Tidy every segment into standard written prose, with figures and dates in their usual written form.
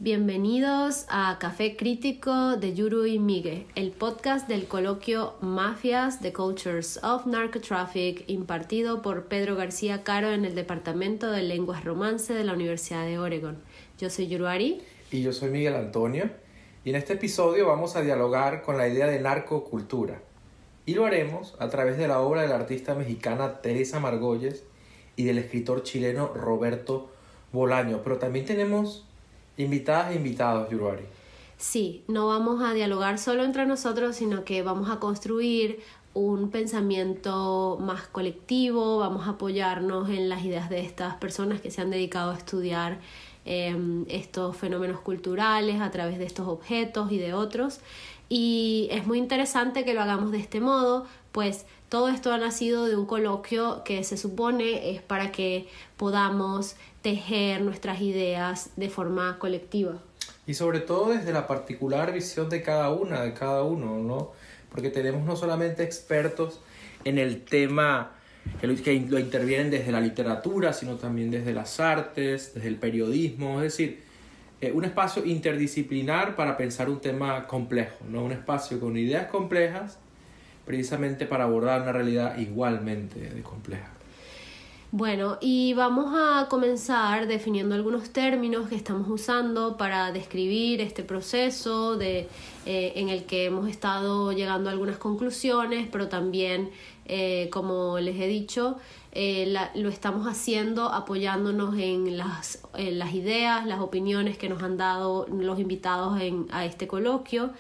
Bienvenidos a Café Crítico de Yuru y Migue, el podcast del coloquio Mafias, The Cultures of Narcotraffic, impartido por Pedro García Caro en el Departamento de Lenguas Romance de la Universidad de Oregon. Yo soy Yuruari. Y yo soy Miguel Antonio. Y en este episodio vamos a dialogar con la idea de narcocultura. Y lo haremos a través de la obra de la artista mexicana Teresa Margolles y del escritor chileno Roberto Bolaño. Pero también tenemos invitadas e invitados, Yuruari. Sí, no vamos a dialogar solo entre nosotros, sino que vamos a construir un pensamiento más colectivo, vamos a apoyarnos en las ideas de estas personas que se han dedicado a estudiar estos fenómenos culturales a través de estos objetos y de otros. Y es muy interesante que lo hagamos de este modo, pues todo esto ha nacido de un coloquio que se supone es para que podamos tejer nuestras ideas de forma colectiva. Y sobre todo desde la particular visión de cada uno, ¿no? Porque tenemos no solamente expertos en el tema que lo intervienen desde la literatura, sino también desde las artes, desde el periodismo, es decir, un espacio interdisciplinar para pensar un tema complejo, ¿no? Un espacio con ideas complejas, precisamente para abordar una realidad igualmente compleja. Bueno, y vamos a comenzar definiendo algunos términos que estamos usando para describir este proceso en el que hemos estado llegando a algunas conclusiones, pero también, como les he dicho, lo estamos haciendo apoyándonos en las ideas, las opiniones que nos han dado los invitados a este coloquio.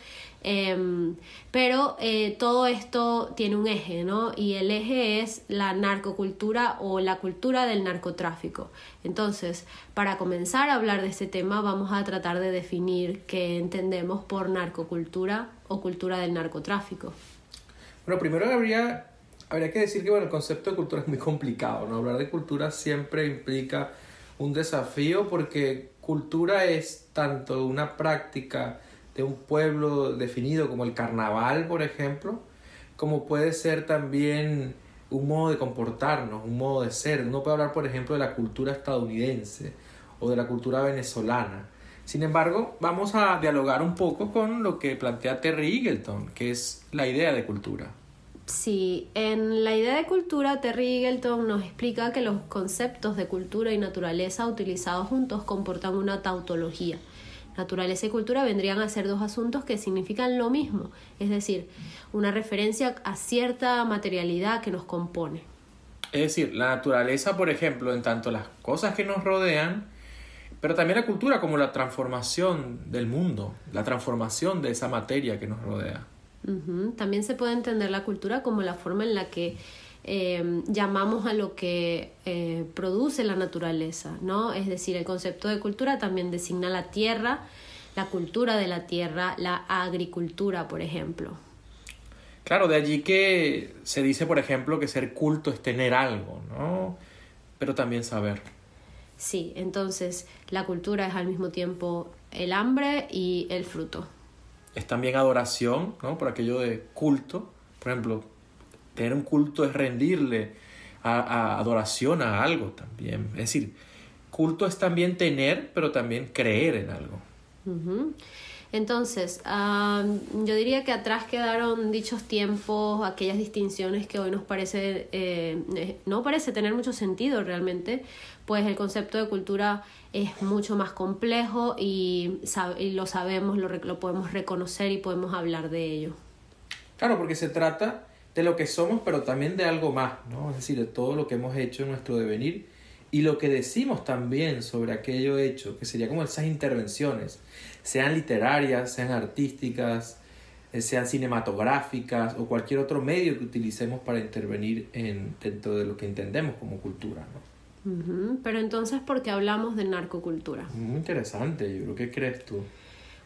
Pero todo esto tiene un eje, ¿no? Y el eje es la narcocultura o la cultura del narcotráfico. Entonces, para comenzar a hablar de este tema, vamos a tratar de definir qué entendemos por narcocultura o cultura del narcotráfico. Bueno, primero habría que decir que el concepto de cultura es muy complicado, ¿no? Hablar de cultura siempre implica un desafío porque cultura es tanto una práctica de un pueblo definido como el carnaval, por ejemplo, como puede ser también un modo de comportarnos, un modo de ser. Uno puede hablar, por ejemplo, de la cultura estadounidense o de la cultura venezolana. Sin embargo, vamos a dialogar un poco con lo que plantea Terry Eagleton, que es la idea de cultura. Sí, en la idea de cultura, Terry Eagleton nos explica que los conceptos de cultura y naturaleza utilizados juntos comportan una tautología. Naturaleza y cultura vendrían a ser dos asuntos que significan lo mismo, es decir, una referencia a cierta materialidad que nos compone. Es decir, la naturaleza, por ejemplo, en tanto las cosas que nos rodean, pero también la cultura como la transformación del mundo, la transformación de esa materia que nos rodea. También se puede entender la cultura como la forma en la que llamamos a lo que produce la naturaleza, ¿no? Es decir, el concepto de cultura también designa la tierra, la cultura de la tierra, la agricultura, por ejemplo. Claro, de allí que se dice, por ejemplo, que ser culto es tener algo, ¿no? Pero también saber. Sí, entonces la cultura es al mismo tiempo el hambre y el fruto. Es también adoración, ¿no? Por aquello de culto, por ejemplo, tener un culto es rendirle a adoración a algo también. Es decir, culto es también tener, pero también creer en algo. Entonces, yo diría que atrás quedaron dichos tiempos, aquellas distinciones que hoy nos no parece tener mucho sentido realmente, pues el concepto de cultura es mucho más complejo y lo sabemos, lo podemos reconocer y podemos hablar de ello. Claro, porque se trata de lo que somos, pero también de algo más, ¿no? Es decir, de todo lo que hemos hecho en nuestro devenir y lo que decimos también sobre aquello hecho, que sería como esas intervenciones, sean literarias, sean artísticas, sean cinematográficas o cualquier otro medio que utilicemos para intervenir dentro de lo que entendemos como cultura, ¿no? Pero entonces, ¿por qué hablamos de narcocultura? Muy interesante, yo creo. ¿Qué crees tú?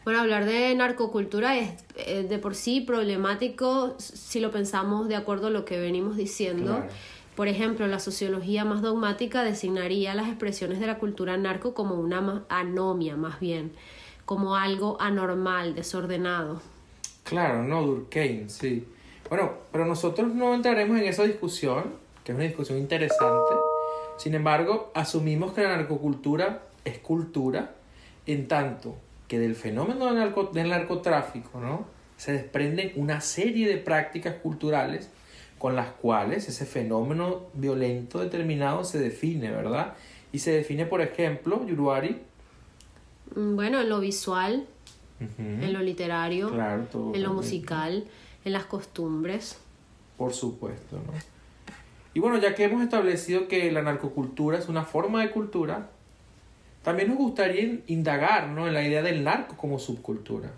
Bueno, hablar de narcocultura es de por sí problemático si lo pensamos de acuerdo a lo que venimos diciendo. Claro. Por ejemplo, la sociología más dogmática designaría las expresiones de la cultura narco como una anomia, más bien, como algo anormal, desordenado. Claro, no, Durkheim, sí. Bueno, pero nosotros no entraremos en esa discusión, que es una discusión interesante. Sin embargo, asumimos que la narcocultura es cultura en tanto que del fenómeno del narcotráfico, ¿no?, se desprenden una serie de prácticas culturales con las cuales ese fenómeno violento determinado se define, ¿verdad? Y se define, por ejemplo, Yuruari. Bueno, en lo visual, en lo literario, claro, todo en lo musical, en las costumbres. Por supuesto, ¿no? Y bueno, ya que hemos establecido que la narcocultura es una forma de cultura, también nos gustaría indagar, ¿no?, en la idea del narco como subcultura.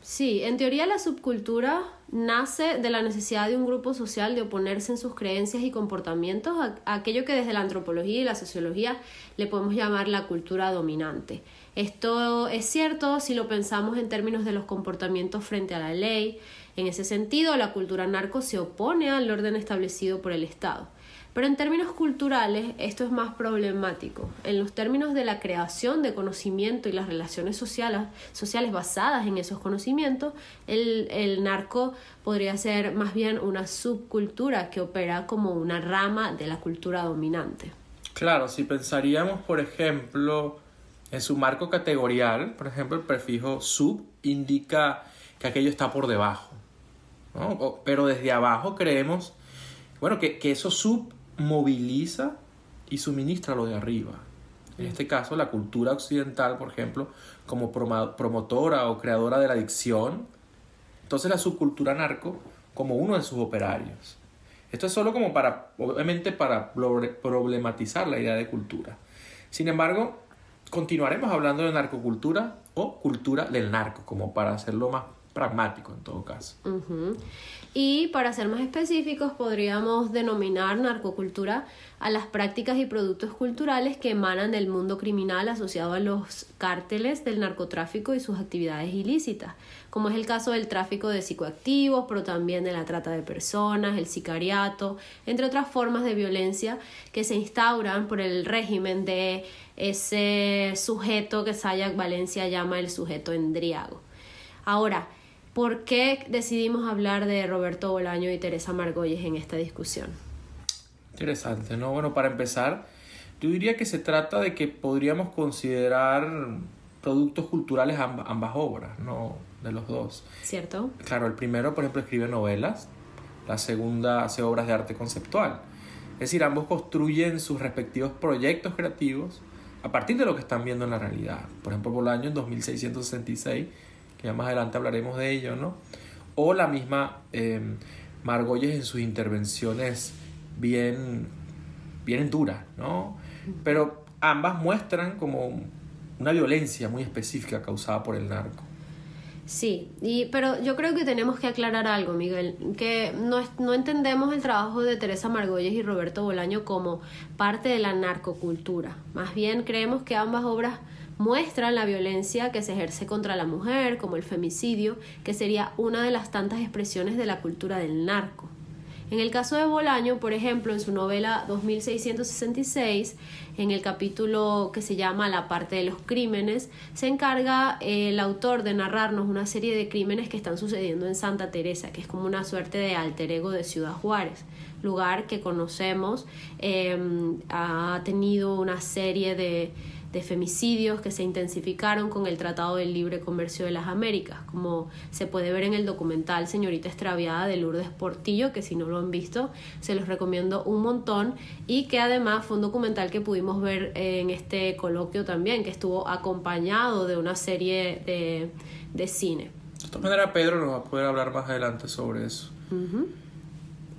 Sí, en teoría la subcultura nace de la necesidad de un grupo social de oponerse en sus creencias y comportamientos a aquello que desde la antropología y la sociología le podemos llamar la cultura dominante. Esto es cierto si lo pensamos en términos de los comportamientos frente a la ley. En ese sentido, la cultura narco se opone al orden establecido por el Estado. Pero en términos culturales, esto es más problemático. En los términos de la creación de conocimiento y las relaciones sociales basadas en esos conocimientos, el narco podría ser más bien una subcultura que opera como una rama de la cultura dominante. Claro, si pensaríamos, por ejemplo, en su marco categorial, por ejemplo, el prefijo sub indica que aquello está por debajo, ¿no? Pero desde abajo creemos, bueno, que eso sub moviliza y suministra lo de arriba. En este caso, la cultura occidental, por ejemplo, como promotora o creadora de la adicción. Entonces, la subcultura narco como uno de sus operarios. Esto es solo como obviamente para problematizar la idea de cultura. Sin embargo, continuaremos hablando de narcocultura o cultura del narco, como para hacerlo más pragmático en todo caso. Y para ser más específicos, podríamos denominar narcocultura a las prácticas y productos culturales que emanan del mundo criminal asociado a los cárteles del narcotráfico y sus actividades ilícitas, como es el caso del tráfico de psicoactivos, pero también de la trata de personas, el sicariato, entre otras formas de violencia que se instauran por el régimen de ese sujeto que Sayak Valencia llama el sujeto endriago. Ahora, ¿por qué decidimos hablar de Roberto Bolaño y Teresa Margolles en esta discusión? Interesante, ¿no? Bueno, para empezar, yo diría que se trata de que podríamos considerar productos culturales ambas obras, ¿no? De los dos. ¿Cierto? Claro, el primero, por ejemplo, escribe novelas, la segunda hace obras de arte conceptual. Es decir, ambos construyen sus respectivos proyectos creativos a partir de lo que están viendo en la realidad. Por ejemplo, Bolaño en 2666, que ya más adelante hablaremos de ello, ¿no? O la misma Margolles en sus intervenciones bien duras, ¿no? Pero ambas muestran como una violencia muy específica causada por el narco. Sí, pero yo creo que tenemos que aclarar algo, Miguel, que no entendemos el trabajo de Teresa Margolles y Roberto Bolaño como parte de la narcocultura. Más bien creemos que ambas obras muestran la violencia que se ejerce contra la mujer, como el femicidio, que sería una de las tantas expresiones de la cultura del narco. En el caso de Bolaño, por ejemplo, en su novela 2666, en el capítulo que se llama La parte de los crímenes, se encarga el autor de narrarnos una serie de crímenes que están sucediendo en Santa Teresa, que es como una suerte de alter ego de Ciudad Juárez, lugar que conocemos, ha tenido una serie de femicidios que se intensificaron con el Tratado del Libre Comercio de las Américas, como se puede ver en el documental Señorita Extraviada de Lourdes Portillo, que si no lo han visto se los recomiendo un montón, y que además fue un documental que pudimos ver en este coloquio también, que estuvo acompañado de una serie de cine. De todas maneras, Pedro nos va a poder hablar más adelante sobre eso.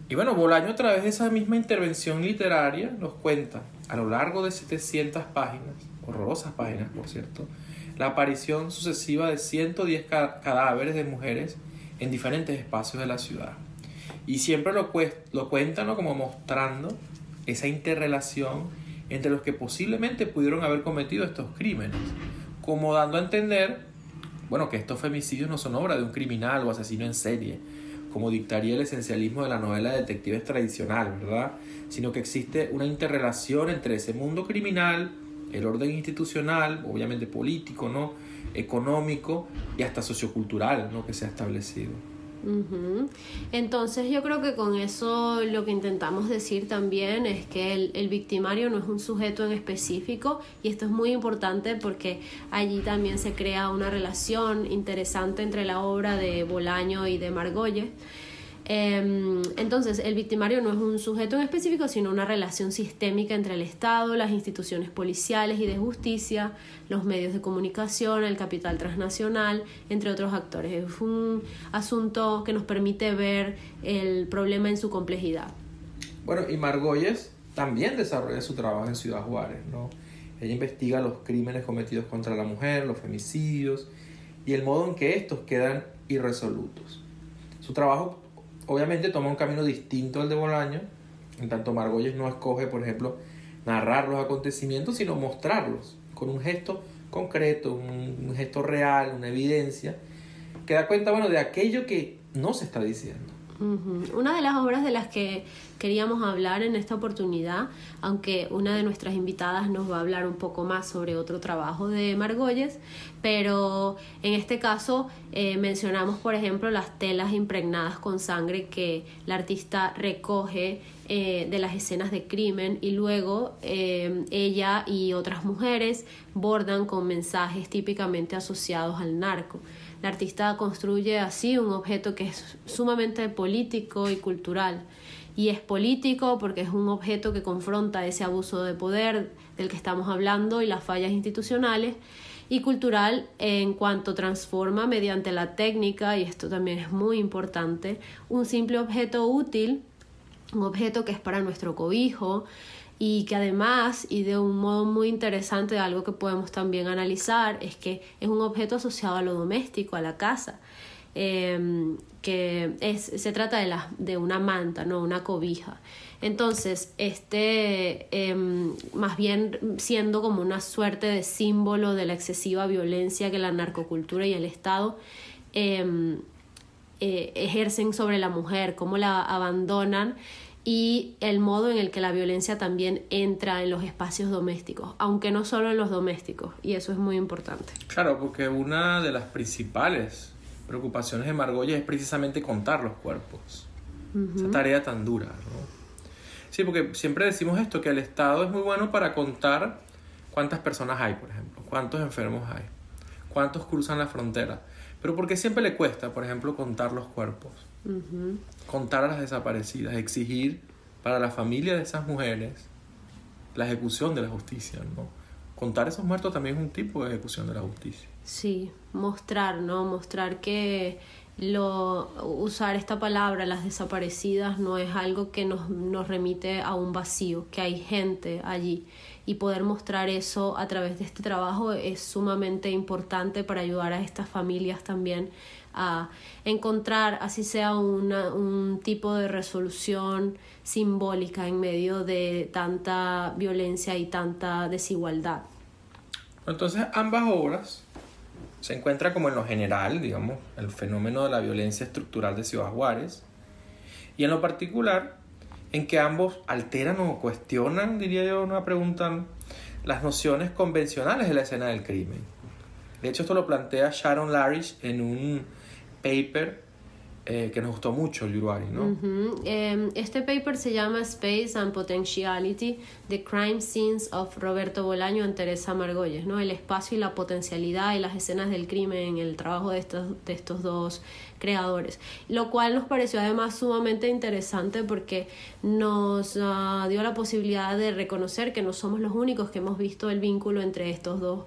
Y bueno, Bolaño, a través de esa misma intervención literaria, nos cuenta a lo largo de 700 páginas, horrorosas páginas por cierto, la aparición sucesiva de 110 cadáveres de mujeres en diferentes espacios de la ciudad. Y siempre lo cuentan, ¿no?, como mostrando esa interrelación entre los que posiblemente pudieron haber cometido estos crímenes, como dando a entender, bueno, que estos femicidios no son obra de un criminal o asesino en serie, como dictaría el esencialismo de la novela de detectives tradicional, ¿verdad? Sino que existe una interrelación entre ese mundo criminal, el orden institucional, obviamente político, ¿no?, económico y hasta sociocultural, ¿no?, que se ha establecido. Ujú. Entonces yo creo que con eso lo que intentamos decir también es que el victimario no es un sujeto en específico, y esto es muy importante porque allí también se crea una relación interesante entre la obra de Bolaño y de Margolles. Entonces el victimario no es un sujeto en específico, sino una relación sistémica entre el Estado, las instituciones policiales y de justicia, los medios de comunicación, el capital transnacional, entre otros actores. Es un asunto que nos permite ver el problema en su complejidad. Bueno, y Margolles también desarrolla su trabajo en Ciudad Juárez, ¿no? Ella investiga los crímenes cometidos contra la mujer, los femicidios y el modo en que estos quedan irresolutos. Su trabajo obviamente toma un camino distinto al de Bolaño, en tanto Margolles no escoge, por ejemplo, narrar los acontecimientos, sino mostrarlos con un gesto concreto, un gesto real, una evidencia, que da cuenta, bueno, de aquello que no se está diciendo. Una de las obras de las que queríamos hablar en esta oportunidad, aunque una de nuestras invitadas nos va a hablar un poco más sobre otro trabajo de Margolles, pero en este caso mencionamos, por ejemplo, las telas impregnadas con sangre que la artista recoge de las escenas de crimen, y luego ella y otras mujeres bordan con mensajes típicamente asociados al narco. La artista construye así un objeto que es sumamente político y cultural. Y es político porque es un objeto que confronta ese abuso de poder del que estamos hablando y las fallas institucionales, y cultural en cuanto transforma mediante la técnica, y esto también es muy importante, un simple objeto útil, un objeto que es para nuestro cobijo, y que además, y de un modo muy interesante, algo que podemos también analizar, es que es un objeto asociado a lo doméstico, a la casa, se trata de una manta, ¿no? Una cobija. Entonces, más bien siendo como una suerte de símbolo de la excesiva violencia que la narcocultura y el Estado ejercen sobre la mujer, cómo la abandonan, y el modo en el que la violencia también entra en los espacios domésticos, aunque no solo en los domésticos, y eso es muy importante. Claro, porque una de las principales preocupaciones de Margolles es precisamente contar los cuerpos. Esa tarea tan dura, ¿no? Sí, porque siempre decimos esto, que el Estado es muy bueno para contar cuántas personas hay, por ejemplo, cuántos enfermos hay, cuántos cruzan la frontera, pero porque siempre le cuesta, por ejemplo, contar los cuerpos. Contar a las desaparecidas, exigir para la familia de esas mujeres la ejecución de la justicia, ¿no? Contar esos muertos también es un tipo de ejecución de la justicia. Sí, mostrar, ¿no? Mostrar que usar esta palabra, las desaparecidas, no es algo que nos remite a un vacío, que hay gente allí, y poder mostrar eso a través de este trabajo es sumamente importante para ayudar a estas familias también a encontrar, así sea un tipo de resolución simbólica en medio de tanta violencia y tanta desigualdad. Entonces, ambas obras se encuentran como en lo general, digamos, el fenómeno de la violencia estructural de Ciudad Juárez, y en lo particular, en que ambos alteran o cuestionan, diría yo, no preguntan, las nociones convencionales de la escena del crimen. De hecho, esto lo plantea Sharon Larish en un paper que nos gustó mucho, Yuruari, ¿no? Este paper se llama Space and Potentiality: The Crime Scenes of Roberto Bolaño and Teresa Margolles, ¿no? El espacio y la potencialidad y las escenas del crimen en el trabajo de estos dos creadores, lo cual nos pareció además sumamente interesante porque nos dio la posibilidad de reconocer que no somos los únicos que hemos visto el vínculo entre estos dos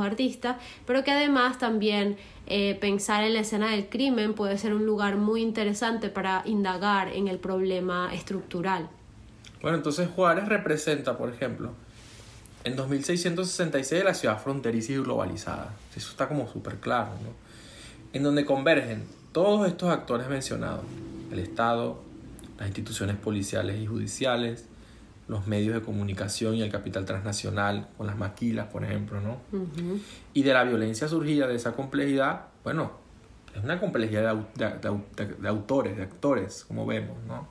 artistas, pero que además también pensar en la escena del crimen puede ser un lugar muy interesante para indagar en el problema estructural. Bueno, entonces Juárez representa, por ejemplo, en 2666 la ciudad fronteriza y globalizada. Eso está como súper claro, ¿no? En donde convergen todos estos actores mencionados: el Estado, las instituciones policiales y judiciales, los medios de comunicación y el capital transnacional, con las maquilas, por ejemplo, ¿no? Y de la violencia surgida de esa complejidad, bueno, es una complejidad de autores, de actores, como vemos, ¿no?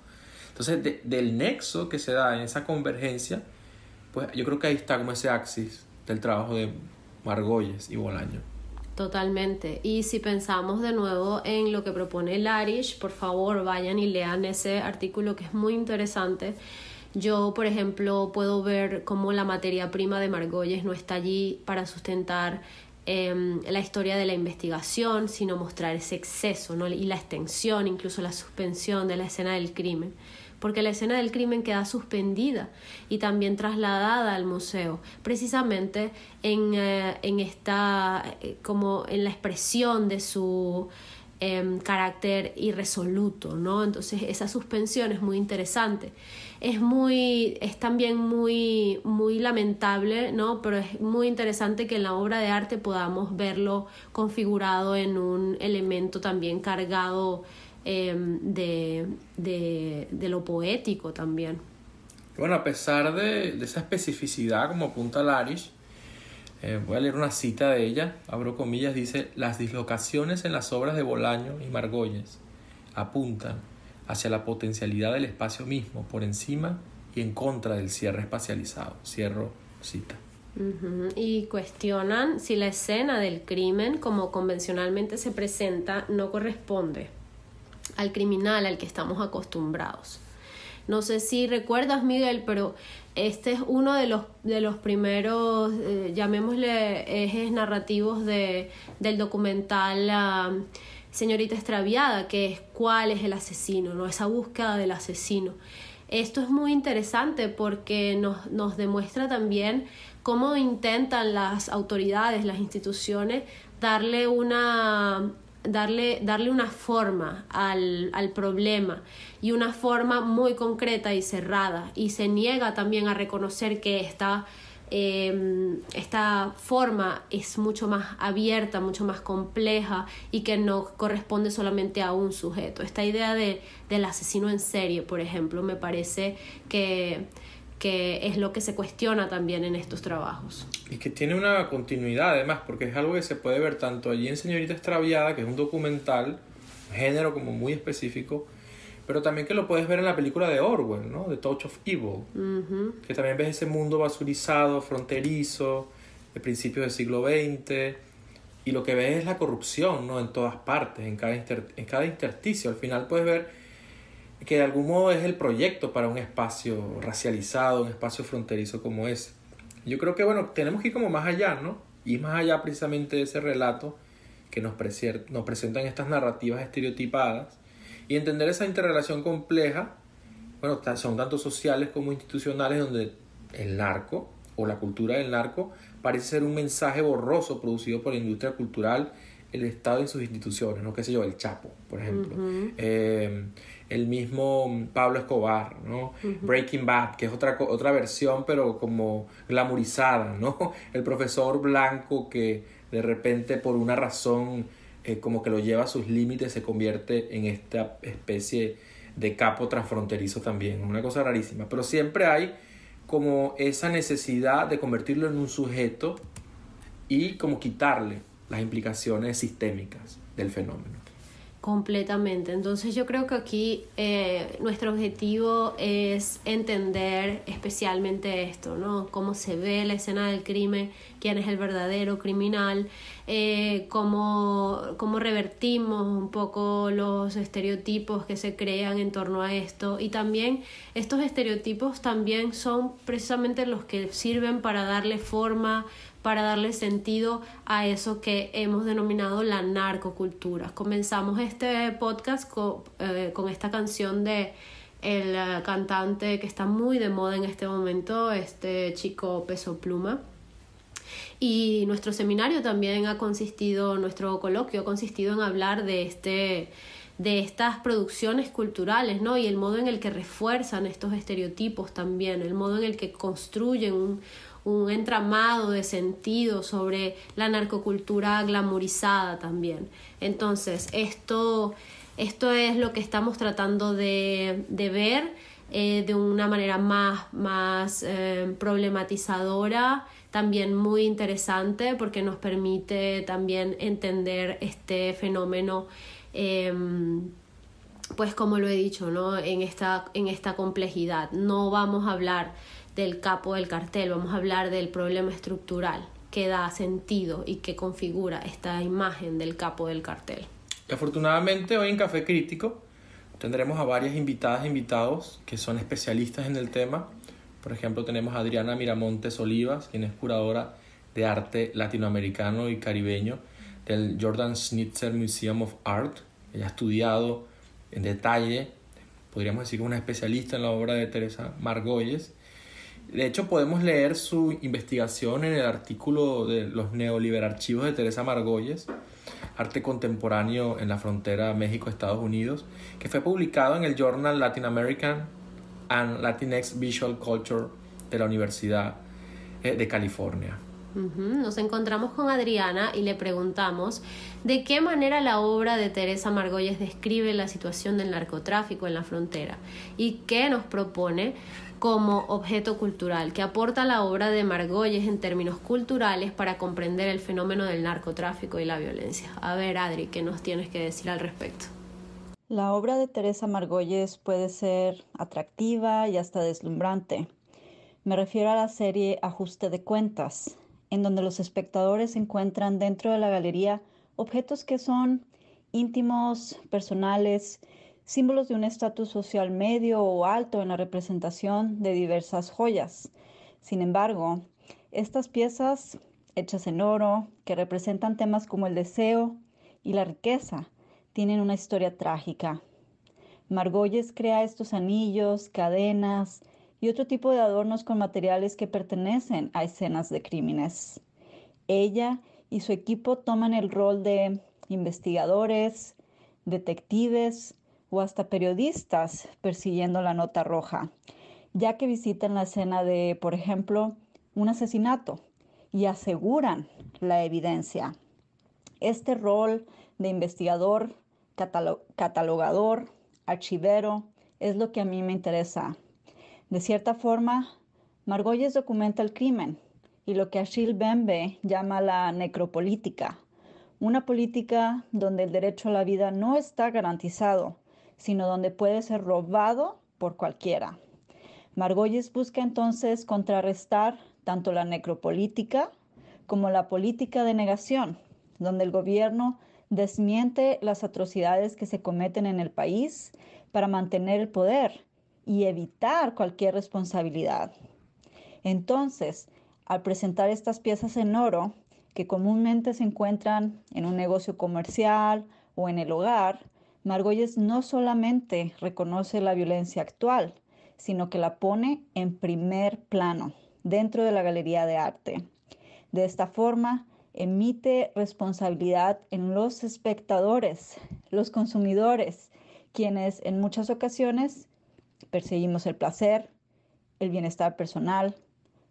Entonces, del nexo que se da en esa convergencia, pues yo creo que ahí está como ese axis del trabajo de Margolles y Bolaño. Totalmente. Y si pensamos de nuevo en lo que propone Larish, por favor vayan y lean ese artículo que es muy interesante. Yo, por ejemplo, puedo ver cómo la materia prima de Margolles no está allí para sustentar la historia de la investigación, sino mostrar ese exceso, ¿no? Y la extensión, incluso la suspensión de la escena del crimen. Porque la escena del crimen queda suspendida y también trasladada al museo, precisamente en esta, como en la expresión de su carácter irresoluto, ¿no? Entonces esa suspensión es muy interesante. Es también muy lamentable, ¿no? Pero es muy interesante que en la obra de arte podamos verlo configurado en un elemento también cargado de lo poético también. Bueno, a pesar de esa especificidad, como apunta Larish, voy a leer una cita de ella, abro comillas, dice: las dislocaciones en las obras de Bolaño y Margolles apuntan hacia la potencialidad del espacio mismo, por encima y en contra del cierre espacializado. Cierro cita. Y cuestionan si la escena del crimen, como convencionalmente se presenta, no corresponde al criminal al que estamos acostumbrados. No sé si recuerdas, Miguel, pero este es uno de los primeros, llamémosle, ejes narrativos del documental Señorita Extraviada, que es cuál es el asesino, ¿no? Esa búsqueda del asesino. Esto es muy interesante porque nos demuestra también cómo intentan las autoridades, las instituciones, darle una forma al problema, y una forma muy concreta y cerrada, y se niega también a reconocer que esta forma es mucho más abierta, mucho más compleja, y que no corresponde solamente a un sujeto. Esta idea del asesino en serie, por ejemplo, me parece que es lo que se cuestiona también en estos trabajos. Y que tiene una continuidad además, porque es algo que se puede ver tanto allí en Señorita Extraviada, que es un documental, un género como muy específico, pero también que lo puedes ver en la película de Orwell, ¿no? The Touch of Evil, que también ves ese mundo basurizado, fronterizo, de principios del siglo XX, y lo que ves es la corrupción, ¿no? En todas partes, en cada intersticio. Al final puedes ver que de algún modo es el proyecto para un espacio racializado, un espacio fronterizo como ese. Yo creo que, bueno, tenemos que ir como más allá, ¿no? Y más allá precisamente de ese relato que nos presentan estas narrativas estereotipadas, y entender esa interrelación compleja, bueno, son tanto sociales como institucionales, donde el narco o la cultura del narco parece ser un mensaje borroso producido por la industria cultural, el Estado y sus instituciones, ¿no? Qué sé yo, el Chapo, por ejemplo. El mismo Pablo Escobar, ¿no? Breaking Bad, que es otra versión, pero como glamorizada, ¿no? El profesor blanco que de repente por una razón como que lo lleva a sus límites, se convierte en esta especie de capo transfronterizo también. Una cosa rarísima. Pero siempre hay como esa necesidad de convertirlo en un sujeto y como quitarle las implicaciones sistémicas del fenómeno. Completamente. Entonces yo creo que aquí nuestro objetivo es entender especialmente esto, ¿no? Cómo se ve la escena del crimen, quién es el verdadero criminal, cómo revertimos un poco los estereotipos que se crean en torno a esto, y también estos estereotipos también son precisamente los que sirven para darle forma, para darle sentido a eso que hemos denominado la narcocultura. Comenzamos este podcast con esta canción de el cantante que está muy de moda en este momento, este chico Peso Pluma. Y nuestro seminario también nuestro coloquio ha consistido en hablar de estas producciones culturales, ¿no? Y el modo en el que refuerzan estos estereotipos también, el modo en el que construyen un entramado de sentido sobre la narcocultura glamorizada también. Entonces, esto es lo que estamos tratando de ver de una manera más problematizadora, también muy interesante, porque nos permite también entender este fenómeno, pues como lo he dicho, ¿no? En esta complejidad. No vamos a hablar del capo del cartel, vamos a hablar del problema estructural que da sentido y que configura esta imagen del capo del cartel. Y afortunadamente hoy en Café Crítico tendremos a varias invitadas e invitados que son especialistas en el tema. Por ejemplo, tenemos a Adriana Miramontes Olivas, quien es curadora de arte latinoamericano y caribeño del Jordan Schnitzer Museum of Art. Ella ha estudiado en detalle, podríamos decir que es una especialista en la obra de Teresa Margolles. De hecho, podemos leer su investigación en el artículo de los neoliberarchivos de Teresa Margolles, Arte Contemporáneo en la Frontera México-Estados Unidos, que fue publicado en el Journal Latin American and Latinx Visual Culture de la Universidad de California. Nos encontramos con Adriana y le preguntamos de qué manera la obra de Teresa Margolles describe la situación del narcotráfico en la frontera y qué nos propone como objeto cultural, que aporta la obra de Margolles en términos culturales para comprender el fenómeno del narcotráfico y la violencia. A ver, Adri, ¿qué nos tienes que decir al respecto? La obra de Teresa Margolles puede ser atractiva y hasta deslumbrante. Me refiero a la serie Ajuste de Cuentas, en donde los espectadores encuentran dentro de la galería objetos que son íntimos, personales, símbolos de un estatus social medio o alto en la representación de diversas joyas. Sin embargo, estas piezas, hechas en oro, que representan temas como el deseo y la riqueza, tienen una historia trágica. Margolles crea estos anillos, cadenas y otro tipo de adornos con materiales que pertenecen a escenas de crímenes. Ella y su equipo toman el rol de investigadores, detectives o hasta periodistas persiguiendo la nota roja, ya que visitan la escena de, por ejemplo, un asesinato y aseguran la evidencia. Este rol de investigador, catalogador, archivero, es lo que a mí me interesa. De cierta forma, Margolles documenta el crimen y lo que Achille Mbembe llama la necropolítica, una política donde el derecho a la vida no está garantizado, sino donde puede ser robado por cualquiera. Margolles busca entonces contrarrestar tanto la necropolítica como la política de negación, donde el gobierno desmiente las atrocidades que se cometen en el país para mantener el poder y evitar cualquier responsabilidad. Entonces, al presentar estas piezas en oro, que comúnmente se encuentran en un negocio comercial o en el hogar, Margolles no solamente reconoce la violencia actual, sino que la pone en primer plano dentro de la galería de arte. De esta forma, emite responsabilidad en los espectadores, los consumidores, quienes en muchas ocasiones perseguimos el placer, el bienestar personal,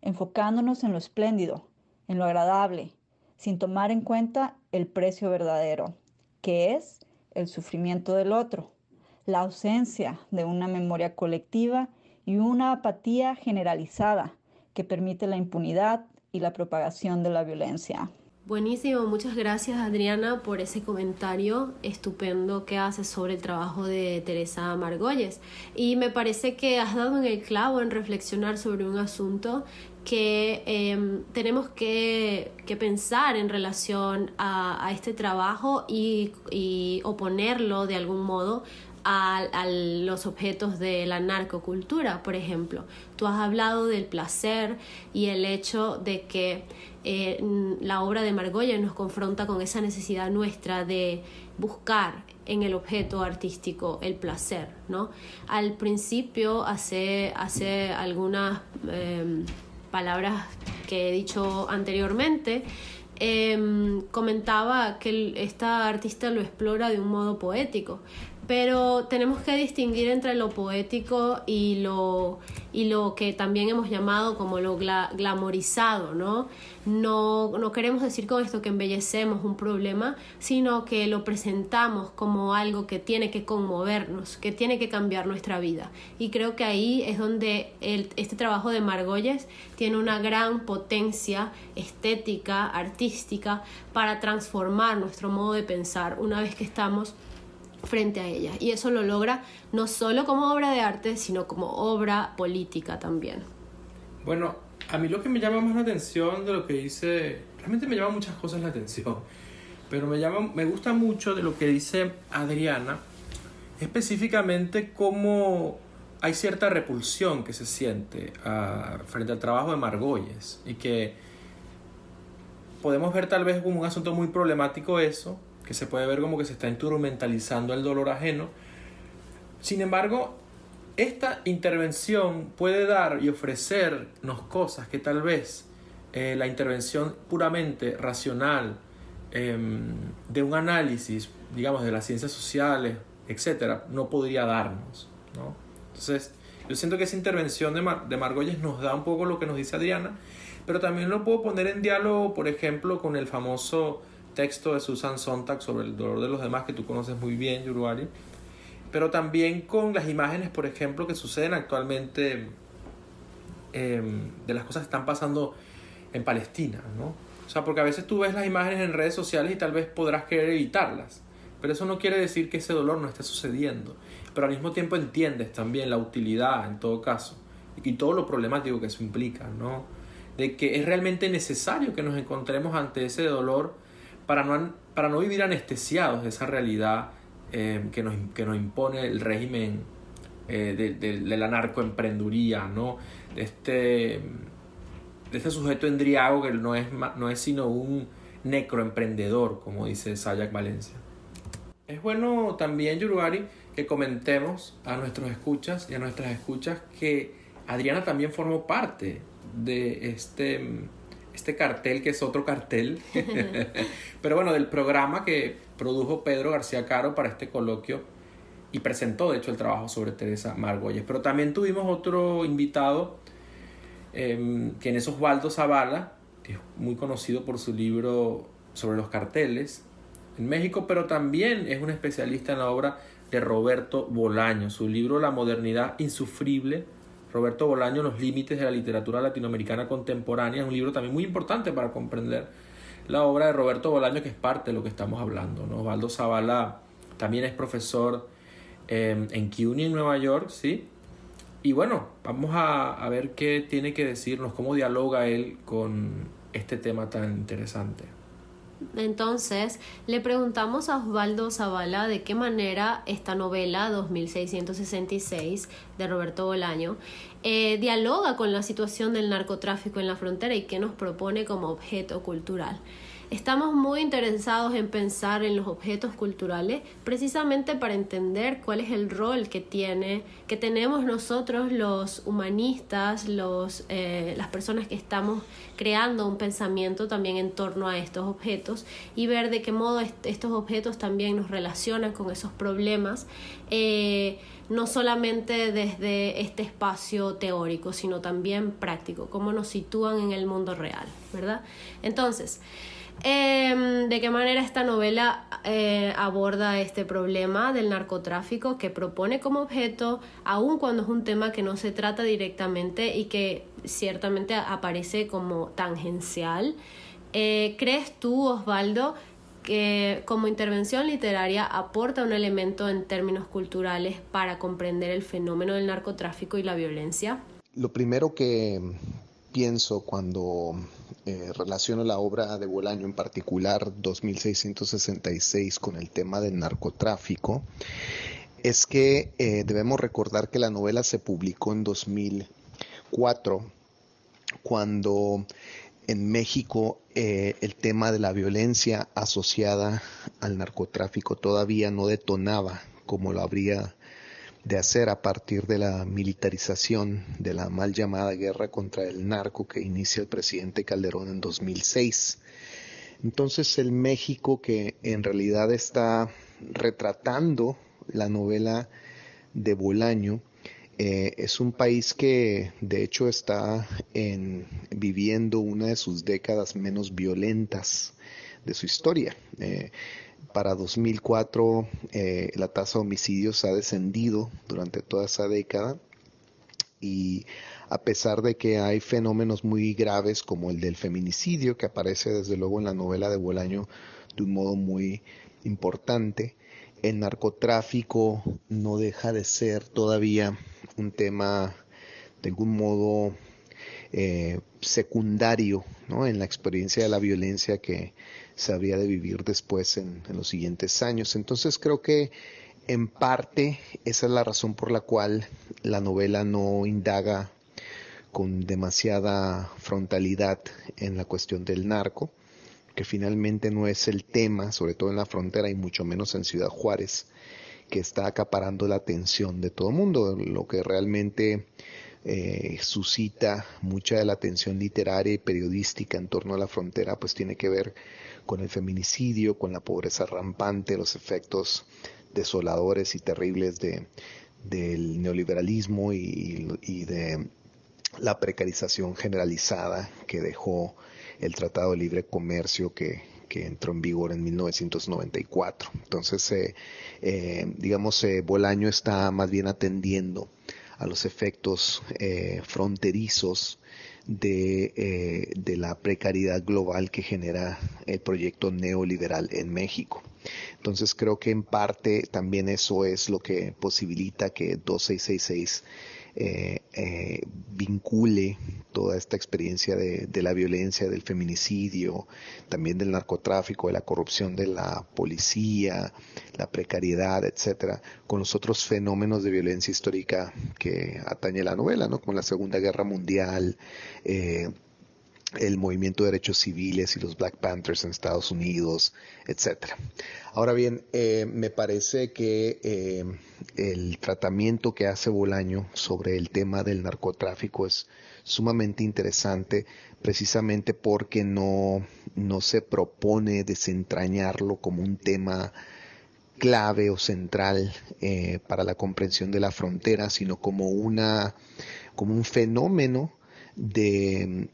enfocándonos en lo espléndido, en lo agradable, sin tomar en cuenta el precio verdadero, que es el sufrimiento del otro, la ausencia de una memoria colectiva y una apatía generalizada que permite la impunidad y la propagación de la violencia. Buenísimo, muchas gracias Adriana por ese comentario estupendo que haces sobre el trabajo de Teresa Margolles. Y me parece que has dado en el clavo en reflexionar sobre un asunto que tenemos que pensar en relación a este trabajo y oponerlo de algún modo a los objetos de la narcocultura, por ejemplo. Tú has hablado del placer y el hecho de que la obra de Margolles nos confronta con esa necesidad nuestra de buscar en el objeto artístico el placer, ¿no? Al principio, hace algunas palabras que he dicho anteriormente, comentaba que esta artista lo explora de un modo poético, pero tenemos que distinguir entre lo poético y lo que también hemos llamado como lo glamorizado, ¿no? No queremos decir con esto que embellecemos un problema, sino que lo presentamos como algo que tiene que conmovernos, que tiene que cambiar nuestra vida. Y creo que ahí es donde este trabajo de Margolles tiene una gran potencia estética, artística, para transformar nuestro modo de pensar una vez que estamos frente a ella, y eso lo logra no solo como obra de arte, sino como obra política también. Bueno, a mí lo que me llama más la atención de lo que dice, realmente me llama muchas cosas la atención, pero me gusta mucho de lo que dice Adriana, específicamente cómo hay cierta repulsión que se siente frente al trabajo de Margolles, y que podemos ver tal vez como un asunto muy problemático eso, que se puede ver como que se está instrumentalizando el dolor ajeno. Sin embargo, esta intervención puede dar y ofrecernos cosas que tal vez la intervención puramente racional de un análisis, digamos, de las ciencias sociales, etcétera, no podría darnos, ¿no? Entonces, yo siento que esa intervención de Margolles nos da un poco lo que nos dice Adriana, pero también lo puedo poner en diálogo, por ejemplo, con el famoso texto de Susan Sontag sobre el dolor de los demás, que tú conoces muy bien, Yuruari, pero también con las imágenes, por ejemplo, que suceden actualmente de las cosas que están pasando en Palestina, ¿no? O sea, porque a veces tú ves las imágenes en redes sociales y tal vez podrás querer evitarlas, pero eso no quiere decir que ese dolor no esté sucediendo. Pero al mismo tiempo entiendes también la utilidad, en todo caso, y todo lo problemático que eso implica, ¿no? De que es realmente necesario que nos encontremos ante ese dolor para no vivir anestesiados de esa realidad que nos impone el régimen de la narcoemprenduría, ¿no? De este sujeto endriago que no es sino un necroemprendedor, como dice Sayak Valencia. Es bueno también, Yuruari, que comentemos a nuestros escuchas y a nuestras escuchas que Adriana también formó parte de este cartel, que es otro cartel, pero bueno, del programa que produjo Pedro García Caro para este coloquio y presentó, de hecho, el trabajo sobre Teresa Margolles. Pero también tuvimos otro invitado, quien es Osvaldo Zavala, que es muy conocido por su libro sobre los carteles en México, pero también es un especialista en la obra de Roberto Bolaño. Su libro La modernidad insufrible, Roberto Bolaño, los límites de la literatura latinoamericana contemporánea, es un libro también muy importante para comprender la obra de Roberto Bolaño, que es parte de lo que estamos hablando, ¿no? Osvaldo Zavala también es profesor en CUNY en Nueva York, ¿sí? Y bueno, vamos a ver qué tiene que decirnos, cómo dialoga él con este tema tan interesante. Entonces, le preguntamos a Osvaldo Zavala de qué manera esta novela 2666 de Roberto Bolaño dialoga con la situación del narcotráfico en la frontera y qué nos propone como objeto cultural. Estamos muy interesados en pensar en los objetos culturales precisamente para entender cuál es el rol que tenemos nosotros los humanistas, las personas que estamos creando un pensamiento también en torno a estos objetos y ver de qué modo estos objetos también nos relacionan con esos problemas, no solamente desde este espacio teórico, sino también práctico, cómo nos sitúan en el mundo real, ¿verdad? Entonces, ¿de qué manera esta novela aborda este problema del narcotráfico que propone como objeto, aun cuando es un tema que no se trata directamente y que ciertamente aparece como tangencial? ¿Crees tú, Osvaldo, que como intervención literaria aporta un elemento en términos culturales para comprender el fenómeno del narcotráfico y la violencia? Lo primero que pienso cuando relaciono la obra de Bolaño, en particular 2666, con el tema del narcotráfico, es que debemos recordar que la novela se publicó en 2004, cuando en México el tema de la violencia asociada al narcotráfico todavía no detonaba como lo habría de hacer a partir de la militarización de la mal llamada guerra contra el narco que inicia el presidente Calderón en 2006. Entonces el México que en realidad está retratando la novela de Bolaño es un país que de hecho está viviendo una de sus décadas menos violentas de su historia. Para 2004 la tasa de homicidios ha descendido durante toda esa década y a pesar de que hay fenómenos muy graves como el del feminicidio, que aparece desde luego en la novela de Bolaño de un modo muy importante, el narcotráfico no deja de ser todavía un tema de algún modo secundario, ¿no?, en la experiencia de la violencia que se habría de vivir después en los siguientes años. Entonces creo que en parte esa es la razón por la cual la novela no indaga con demasiada frontalidad en la cuestión del narco, que finalmente no es el tema, sobre todo en la frontera y mucho menos en Ciudad Juárez, que está acaparando la atención de todo el mundo. Lo que realmente suscita mucha de la atención literaria y periodística en torno a la frontera, pues tiene que ver con el feminicidio, con la pobreza rampante, los efectos desoladores y terribles del neoliberalismo y de la precarización generalizada que dejó el Tratado de Libre Comercio que entró en vigor en 1994. Entonces, Bolaño está más bien atendiendo a los efectos fronterizos de la precariedad global que genera el proyecto neoliberal en México. Entonces creo que en parte también eso es lo que posibilita que 2666 vincule toda esta experiencia de la violencia, del feminicidio, también del narcotráfico, de la corrupción de la policía, la precariedad, etcétera, con los otros fenómenos de violencia histórica que atañe la novela, ¿no?, como la Segunda Guerra Mundial, el movimiento de derechos civiles y los Black Panthers en Estados Unidos, etcétera. Ahora bien, me parece que el tratamiento que hace Bolaño sobre el tema del narcotráfico es sumamente interesante, precisamente porque no se propone desentrañarlo como un tema clave o central para la comprensión de la frontera, sino como un fenómeno de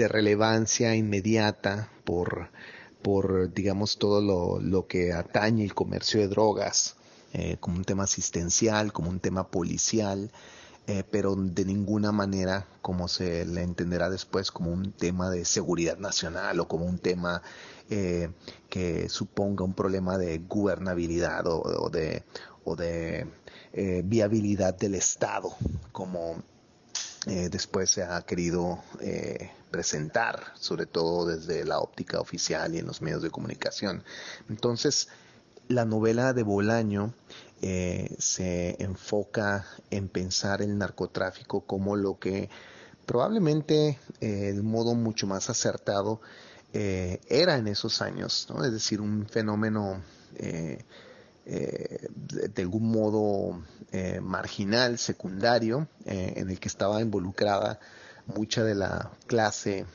relevancia inmediata por digamos todo lo que atañe el comercio de drogas, como un tema asistencial, como un tema policial, pero de ninguna manera como se le entenderá después como un tema de seguridad nacional o como un tema que suponga un problema de gubernabilidad o de viabilidad del Estado, como después se ha querido presentar, sobre todo desde la óptica oficial y en los medios de comunicación. Entonces, la novela de Bolaño se enfoca en pensar el narcotráfico como lo que probablemente de un modo mucho más acertado era en esos años, ¿no? Es decir, un fenómeno de algún modo marginal, secundario, en el que estaba involucrada mucha de la clase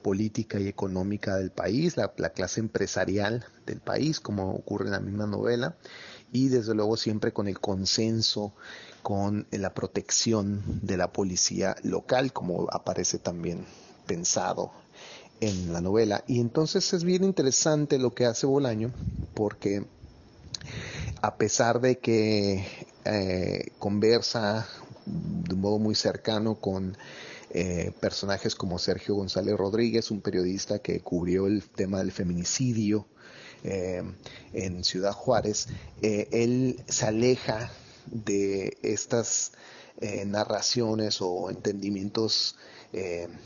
política y económica del país, la clase empresarial del país, como ocurre en la misma novela, y desde luego siempre con el consenso, con la protección de la policía local, como aparece también pensado en la novela. Y entonces es bien interesante lo que hace Bolaño, porque a pesar de que conversa de un modo muy cercano con personajes como Sergio González Rodríguez, un periodista que cubrió el tema del feminicidio en Ciudad Juárez, él se aleja de estas narraciones o entendimientos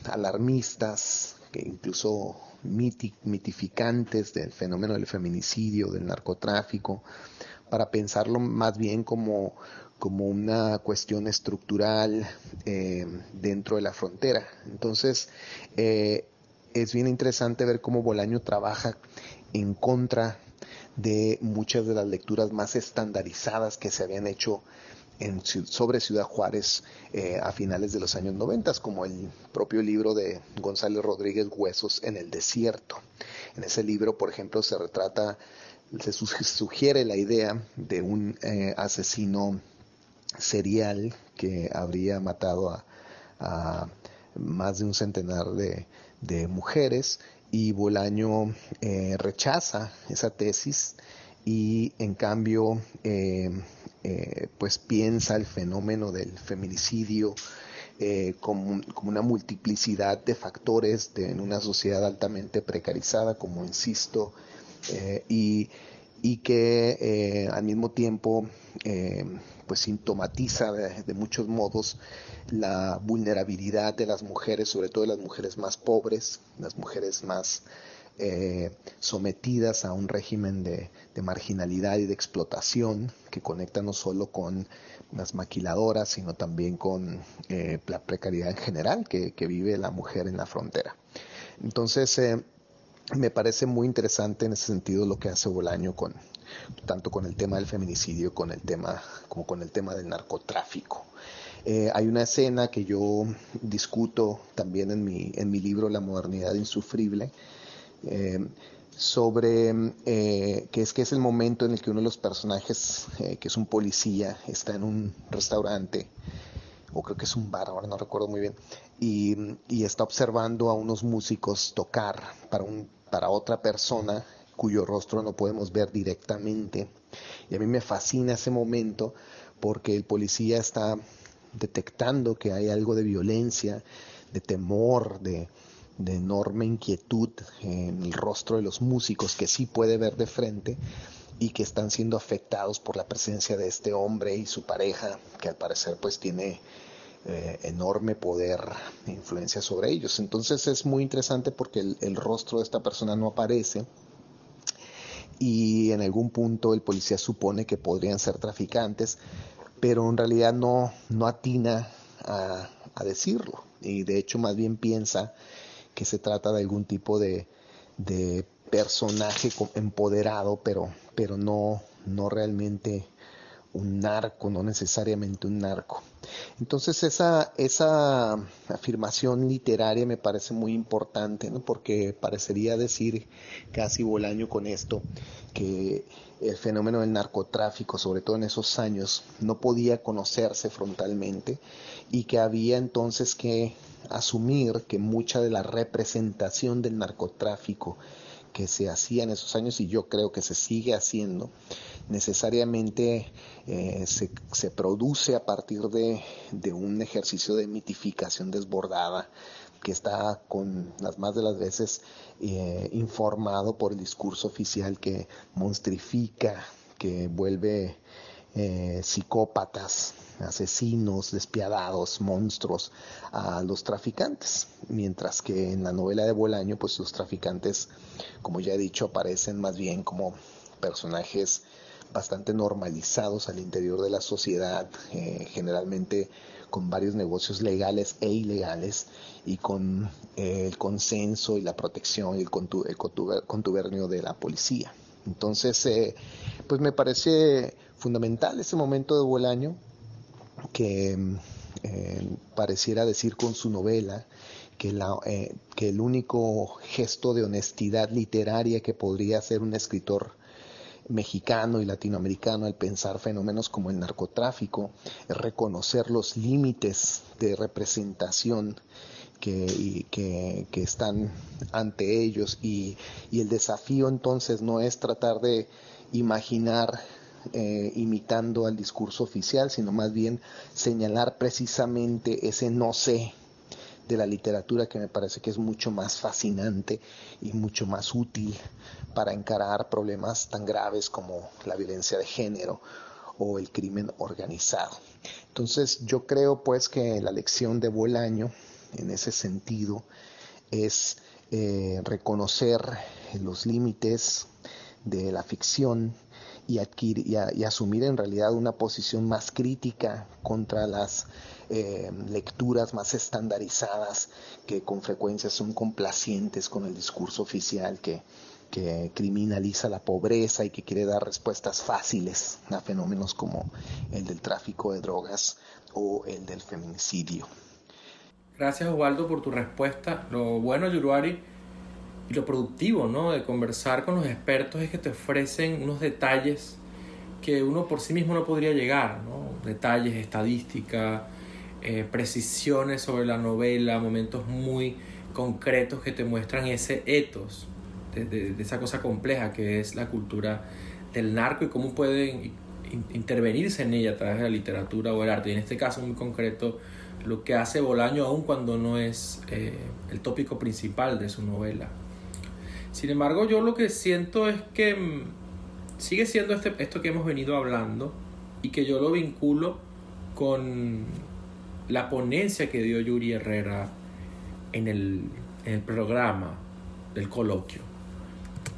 alarmistas, que incluso mitificantes del fenómeno del feminicidio, del narcotráfico, para pensarlo más bien como una cuestión estructural dentro de la frontera. Entonces, es bien interesante ver cómo Bolaño trabaja en contra de muchas de las lecturas más estandarizadas que se habían hecho sobre Ciudad Juárez a finales de los años 90, como el propio libro de González Rodríguez, Huesos en el Desierto. En ese libro, por ejemplo, se sugiere la idea de un asesino serial que habría matado a más de un centenar de mujeres, y Bolaño rechaza esa tesis y en cambio pues piensa el fenómeno del feminicidio como una multiplicidad de factores en una sociedad altamente precarizada, como insisto, y y que al mismo tiempo pues sintomatiza de muchos modos la vulnerabilidad de las mujeres, sobre todo de las mujeres más pobres, las mujeres más sometidas a un régimen de marginalidad y de explotación que conecta no solo con las maquiladoras, sino también con la precariedad en general que vive la mujer en la frontera. Entonces, me parece muy interesante en ese sentido lo que hace Bolaño tanto con el tema del feminicidio como con el tema del narcotráfico. Hay una escena que yo discuto también en mi libro La modernidad insufrible, sobre que es el momento en el que uno de los personajes, que es un policía, está en un restaurante, o creo que es un bar, ahora no recuerdo muy bien, y está observando a unos músicos tocar para otra persona cuyo rostro no podemos ver directamente. Y a mí me fascina ese momento porque el policía está detectando que hay algo de violencia, de temor, de enorme inquietud en el rostro de los músicos que sí puede ver de frente y que están siendo afectados por la presencia de este hombre y su pareja, que al parecer pues tiene enorme poder e influencia sobre ellos. Entonces es muy interesante porque el rostro de esta persona no aparece y en algún punto el policía supone que podrían ser traficantes, pero en realidad no atina a decirlo, y de hecho más bien piensa que se trata de algún tipo de personaje empoderado, pero no realmente un narco, no necesariamente un narco. Entonces esa afirmación literaria me parece muy importante, ¿no? Porque parecería decir casi Bolaño con esto que el fenómeno del narcotráfico, sobre todo en esos años, no podía conocerse frontalmente y que había entonces que asumir que mucha de la representación del narcotráfico que se hacía en esos años, y yo creo que se sigue haciendo, necesariamente se produce a partir de un ejercicio de mitificación desbordada que está con las más de las veces informado por el discurso oficial que monstrifica, que vuelve psicópatas, asesinos, despiadados, monstruos a los traficantes, mientras que en la novela de Bolaño pues los traficantes, como ya he dicho, aparecen más bien como personajes bastante normalizados al interior de la sociedad, generalmente con varios negocios legales e ilegales y con el consenso y la protección y el contubernio de la policía. Entonces, pues me parece fundamental ese momento de Bolaño que pareciera decir con su novela que el único gesto de honestidad literaria que podría hacer un escritor mexicano y latinoamericano al pensar fenómenos como el narcotráfico es reconocer los límites de representación que están ante ellos, y el desafío entonces no es tratar de imaginar imitando al discurso oficial, sino más bien señalar precisamente ese no sé de la literatura, que me parece que es mucho más fascinante y mucho más útil para encarar problemas tan graves como la violencia de género o el crimen organizado. Entonces yo creo pues que la lección de Bolaño en ese sentido es reconocer los límites de la ficción y asumir en realidad una posición más crítica contra las lecturas más estandarizadas que con frecuencia son complacientes con el discurso oficial que criminaliza la pobreza y que quiere dar respuestas fáciles a fenómenos como el del tráfico de drogas o el del feminicidio. Gracias, Osvaldo, por tu respuesta. Lo bueno, Yuruari, y lo productivo, ¿no?, de conversar con los expertos es que te ofrecen unos detalles que uno por sí mismo no podría llegar, ¿no? Detalles, estadística, precisiones sobre la novela, momentos muy concretos que te muestran ese ethos de esa cosa compleja que es la cultura del narco y cómo pueden intervenirse en ella a través de la literatura o el arte. Y en este caso muy concreto, lo que hace Bolaño aun cuando no es el tópico principal de su novela. Sin embargo, yo lo que siento es que sigue siendo esto que hemos venido hablando y que yo lo vinculo con la ponencia que dio Yuri Herrera en el programa del coloquio.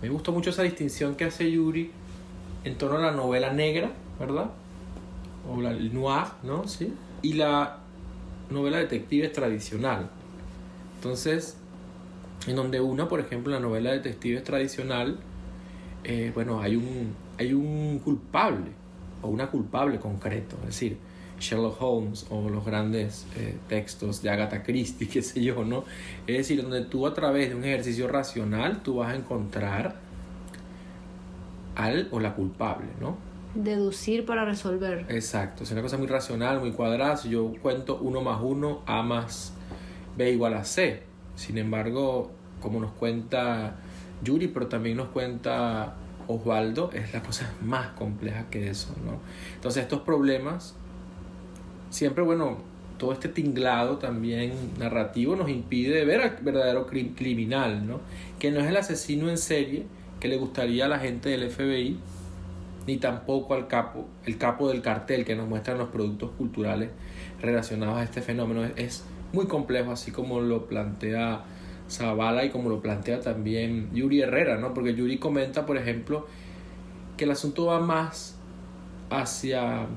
Me gustó mucho esa distinción que hace Yuri en torno a la novela negra, ¿verdad? O el noir, ¿no? ¿Sí? Y la novela detective tradicional. Entonces, en donde por ejemplo, la novela detective tradicional, bueno, hay un culpable o una culpable concreto, es decir, Sherlock Holmes o los grandes textos de Agatha Christie, qué sé yo, ¿no? Es decir, donde tú a través de un ejercicio racional tú vas a encontrar al o la culpable, ¿no? Deducir para resolver. Exacto, es una cosa muy racional, muy cuadrada. Si yo cuento 1 más 1, A más B igual a C. Sin embargo, como nos cuenta Yuri, pero también nos cuenta Osvaldo, es la cosa más compleja que eso, ¿no? Entonces estos problemas, siempre, bueno, todo este tinglado también narrativo nos impide ver al verdadero criminal, ¿no? Que no es el asesino en serie que le gustaría a la gente del FBI, ni tampoco el capo del cartel que nos muestran los productos culturales relacionados a este fenómeno. Es muy complejo, así como lo plantea Zavala y como lo plantea también Yuri Herrera, ¿no? Porque Yuri comenta, por ejemplo, que el asunto va más hacia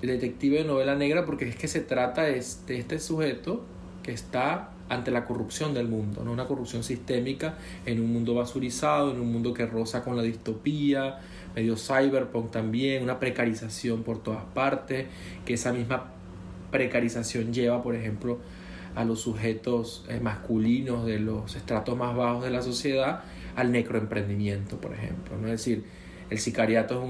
el detective de novela negra, porque es que se trata de este sujeto que está ante la corrupción del mundo, ¿no? Una corrupción sistémica en un mundo basurizado, en un mundo que roza con la distopía, medio cyberpunk también, una precarización por todas partes, que esa misma precarización lleva, por ejemplo, a los sujetos masculinos de los estratos más bajos de la sociedad al necroemprendimiento, por ejemplo, ¿no? Es decir, el sicariato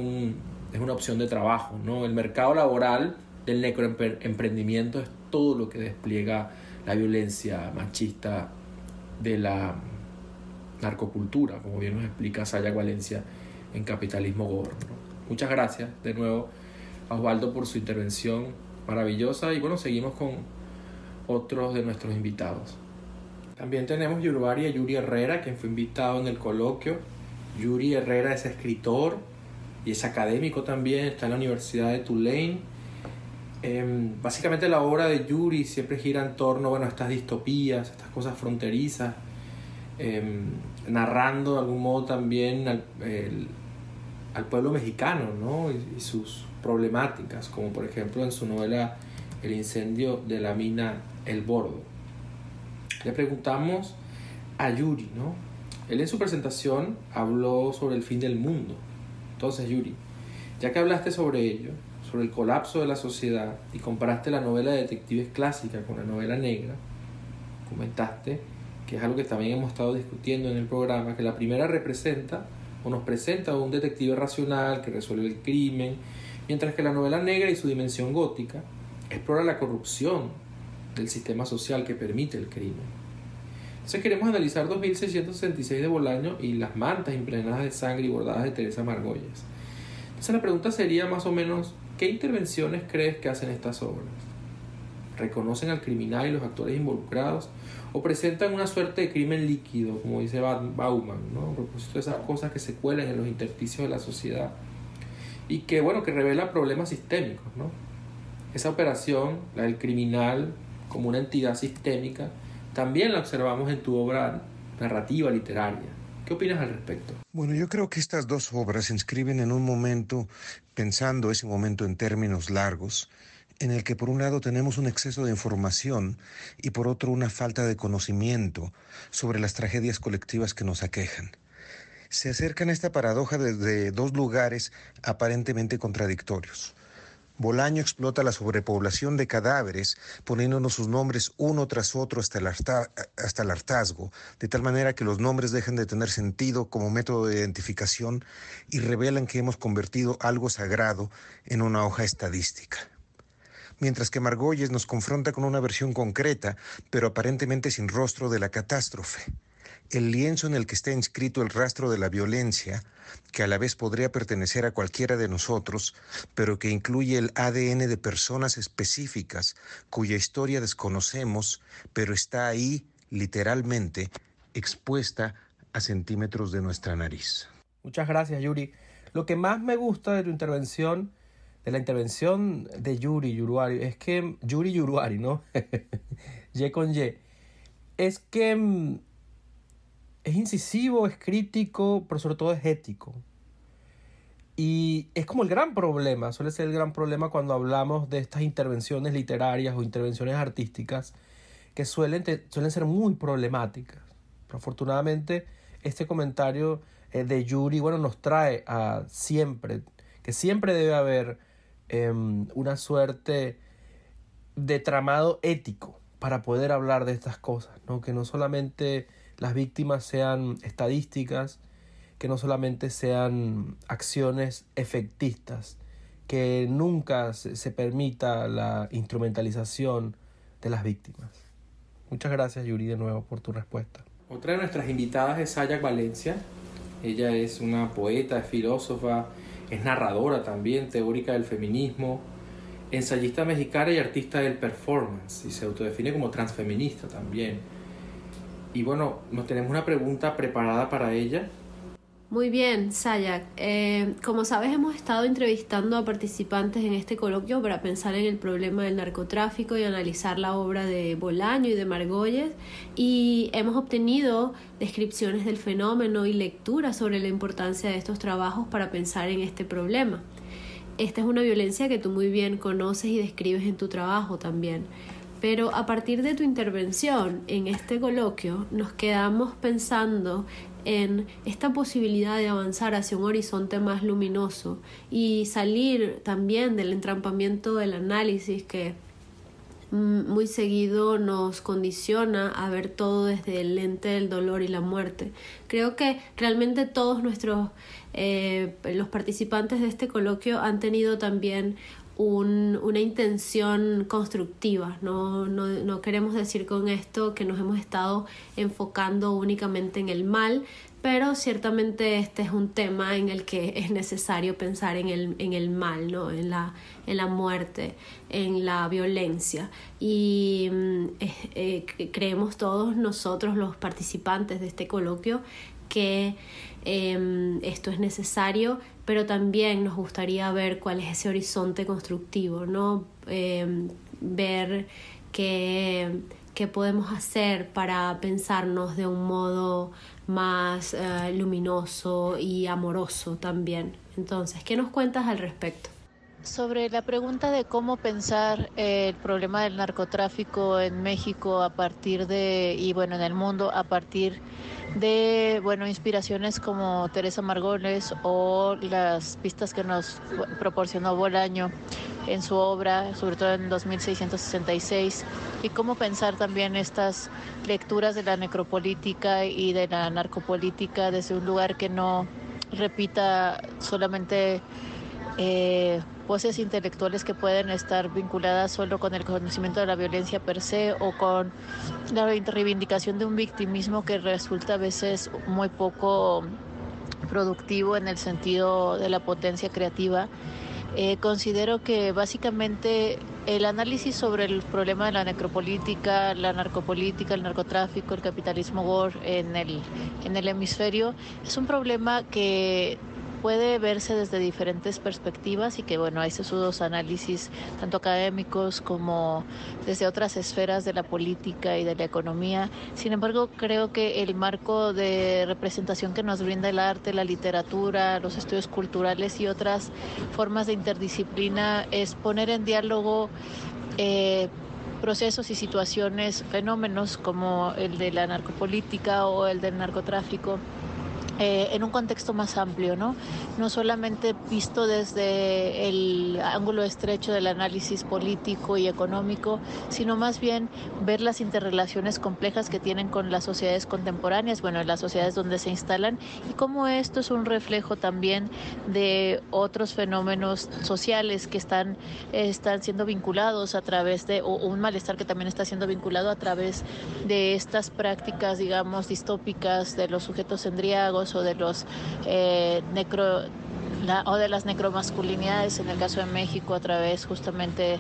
es una opción de trabajo, ¿no? El mercado laboral del necroemprendimiento es todo lo que despliega la violencia machista de la narcocultura, como bien nos explica Sayag Valencia en Capitalismo Gore, ¿no? Muchas gracias de nuevo a Osvaldo por su intervención maravillosa y bueno, seguimos con otros de nuestros invitados. También tenemos a Yuri Herrera, quien fue invitado en el coloquio. Yuri Herrera es escritor y es académico también, está en la Universidad de Tulane. Básicamente la obra de Yuri siempre gira en torno a estas distopías, estas cosas fronterizas, narrando de algún modo también al pueblo mexicano, ¿no? y sus problemáticas, como por ejemplo en su novela El incendio de la mina El Bordo. Le preguntamos a Yuri, ¿no? Él en su presentación habló sobre el fin del mundo. Entonces, Yuri, ya que hablaste sobre ello, sobre el colapso de la sociedad y comparaste la novela de detectives clásica con la novela negra, comentaste, que es algo que también hemos estado discutiendo en el programa, que la primera representa o nos presenta a un detective racional que resuelve el crimen, mientras que la novela negra y su dimensión gótica explora la corrupción del sistema social que permite el crimen. Entonces queremos analizar 2666 de Bolaño y las mantas impregnadas de sangre y bordadas de Teresa Margolles. Entonces la pregunta sería más o menos, ¿qué intervenciones crees que hacen estas obras? ¿Reconocen al criminal y los actores involucrados? ¿O presentan una suerte de crimen líquido, como dice Bauman, ¿no? A propósito de esas cosas que se cuelan en los intersticios de la sociedad y que, bueno, que revela problemas sistémicos, ¿no? Esa operación, la del criminal como una entidad sistémica, también la observamos en tu obra narrativa literaria. ¿Qué opinas al respecto? Bueno, yo creo que estas dos obras se inscriben en un momento, pensando ese momento en términos largos, en el que por un lado tenemos un exceso de información y por otro una falta de conocimiento sobre las tragedias colectivas que nos aquejan. Se acercan a esta paradoja desde dos lugares aparentemente contradictorios. Bolaño explota la sobrepoblación de cadáveres, poniéndonos sus nombres uno tras otro hasta el hartazgo, de tal manera que los nombres dejan de tener sentido como método de identificación y revelan que hemos convertido algo sagrado en una hoja estadística. Mientras que Margolles nos confronta con una versión concreta, pero aparentemente sin rostro de la catástrofe. El lienzo en el que está inscrito el rastro de la violencia, que a la vez podría pertenecer a cualquiera de nosotros, pero que incluye el ADN de personas específicas cuya historia desconocemos, pero está ahí, literalmente, expuesta a centímetros de nuestra nariz. Muchas gracias, Yuri. Lo que más me gusta de tu intervención, de la intervención de Yuri Yuruari, es que Yuri Yuruari, ¿no? Y con Y, es que es incisivo, es crítico, pero sobre todo es ético. Y es como el gran problema, suele ser el gran problema cuando hablamos de estas intervenciones literarias o intervenciones artísticas que suelen ser muy problemáticas. Pero afortunadamente este comentario de Yuri, bueno, nos trae a que siempre debe haber una suerte de tramado ético para poder hablar de estas cosas, ¿no? Que no solamente las víctimas sean estadísticas, que no solamente sean acciones efectistas, que nunca se permita la instrumentalización de las víctimas. Muchas gracias, Yuri, de nuevo por tu respuesta. Otra de nuestras invitadas es Sayak Valencia. Ella es una poeta, es filósofa, es narradora también, teórica del feminismo, ensayista mexicana y artista del performance, y se autodefine como transfeminista también. Y bueno, nos tenemos una pregunta preparada para ella. Muy bien, Sayak. Como sabes, hemos estado entrevistando a participantes en este coloquio para pensar en el problema del narcotráfico y analizar la obra de Bolaño y de Margolles, y hemos obtenido descripciones del fenómeno y lecturas sobre la importancia de estos trabajos para pensar en este problema. Esta es una violencia que tú muy bien conoces y describes en tu trabajo también. Pero a partir de tu intervención en este coloquio nos quedamos pensando en esta posibilidad de avanzar hacia un horizonte más luminoso y salir también del entrampamiento del análisis que muy seguido nos condiciona a ver todo desde el lente del dolor y la muerte. Creo que realmente todos los participantes de este coloquio han tenido también una intención constructiva. No queremos decir con esto que nos hemos estado enfocando únicamente en el mal, pero ciertamente este es un tema en el que es necesario pensar en el mal, ¿no? En la muerte, en la violencia. Y creemos todos nosotros, los participantes de este coloquio, que esto es necesario, pero también nos gustaría ver cuál es ese horizonte constructivo, ¿no? Ver qué podemos hacer para pensarnos de un modo más luminoso y amoroso también. Entonces, ¿qué nos cuentas al respecto? Sobre la pregunta de cómo pensar el problema del narcotráfico en México en el mundo a partir de inspiraciones como Teresa Margolles o las pistas que nos proporcionó Bolaño en su obra, sobre todo en 2666, y cómo pensar también estas lecturas de la necropolítica y de la narcopolítica desde un lugar que no repita solamente voces intelectuales que pueden estar vinculadas solo con el conocimiento de la violencia per se o con la reivindicación de un victimismo que resulta a veces muy poco productivo en el sentido de la potencia creativa. Considero que básicamente el análisis sobre el problema de la necropolítica, la narcopolítica, el narcotráfico, el capitalismo gore en el hemisferio es un problema que puede verse desde diferentes perspectivas y que hay sesudos análisis tanto académicos como desde otras esferas de la política y de la economía. Sin embargo, creo que el marco de representación que nos brinda el arte, la literatura, los estudios culturales y otras formas de interdisciplina es poner en diálogo procesos y situaciones, fenómenos como el de la narcopolítica o el del narcotráfico, en un contexto más amplio, ¿no? No solamente visto desde el ángulo estrecho del análisis político y económico, sino más bien ver las interrelaciones complejas que tienen con las sociedades contemporáneas, en las sociedades donde se instalan, y cómo esto es un reflejo también de otros fenómenos sociales que están siendo vinculados a través de, o un malestar que también está siendo vinculado a través de estas prácticas, digamos, distópicas de los sujetos endriagos o de los o de las necromasculinidades, en el caso de México, a través justamente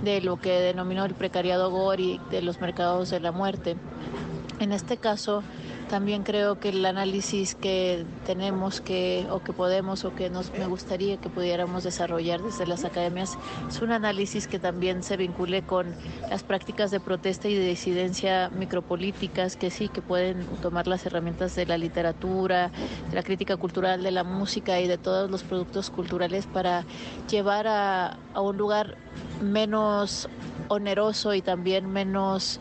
de lo que denominó el precariado gore y de los mercados de la muerte. En este caso, también creo que el análisis que tenemos que podemos me gustaría que pudiéramos desarrollar desde las academias es un análisis que también se vincule con las prácticas de protesta y de disidencia micropolíticas, que sí, que pueden tomar las herramientas de la literatura, de la crítica cultural, de la música y de todos los productos culturales para llevar a un lugar menos oneroso y también menos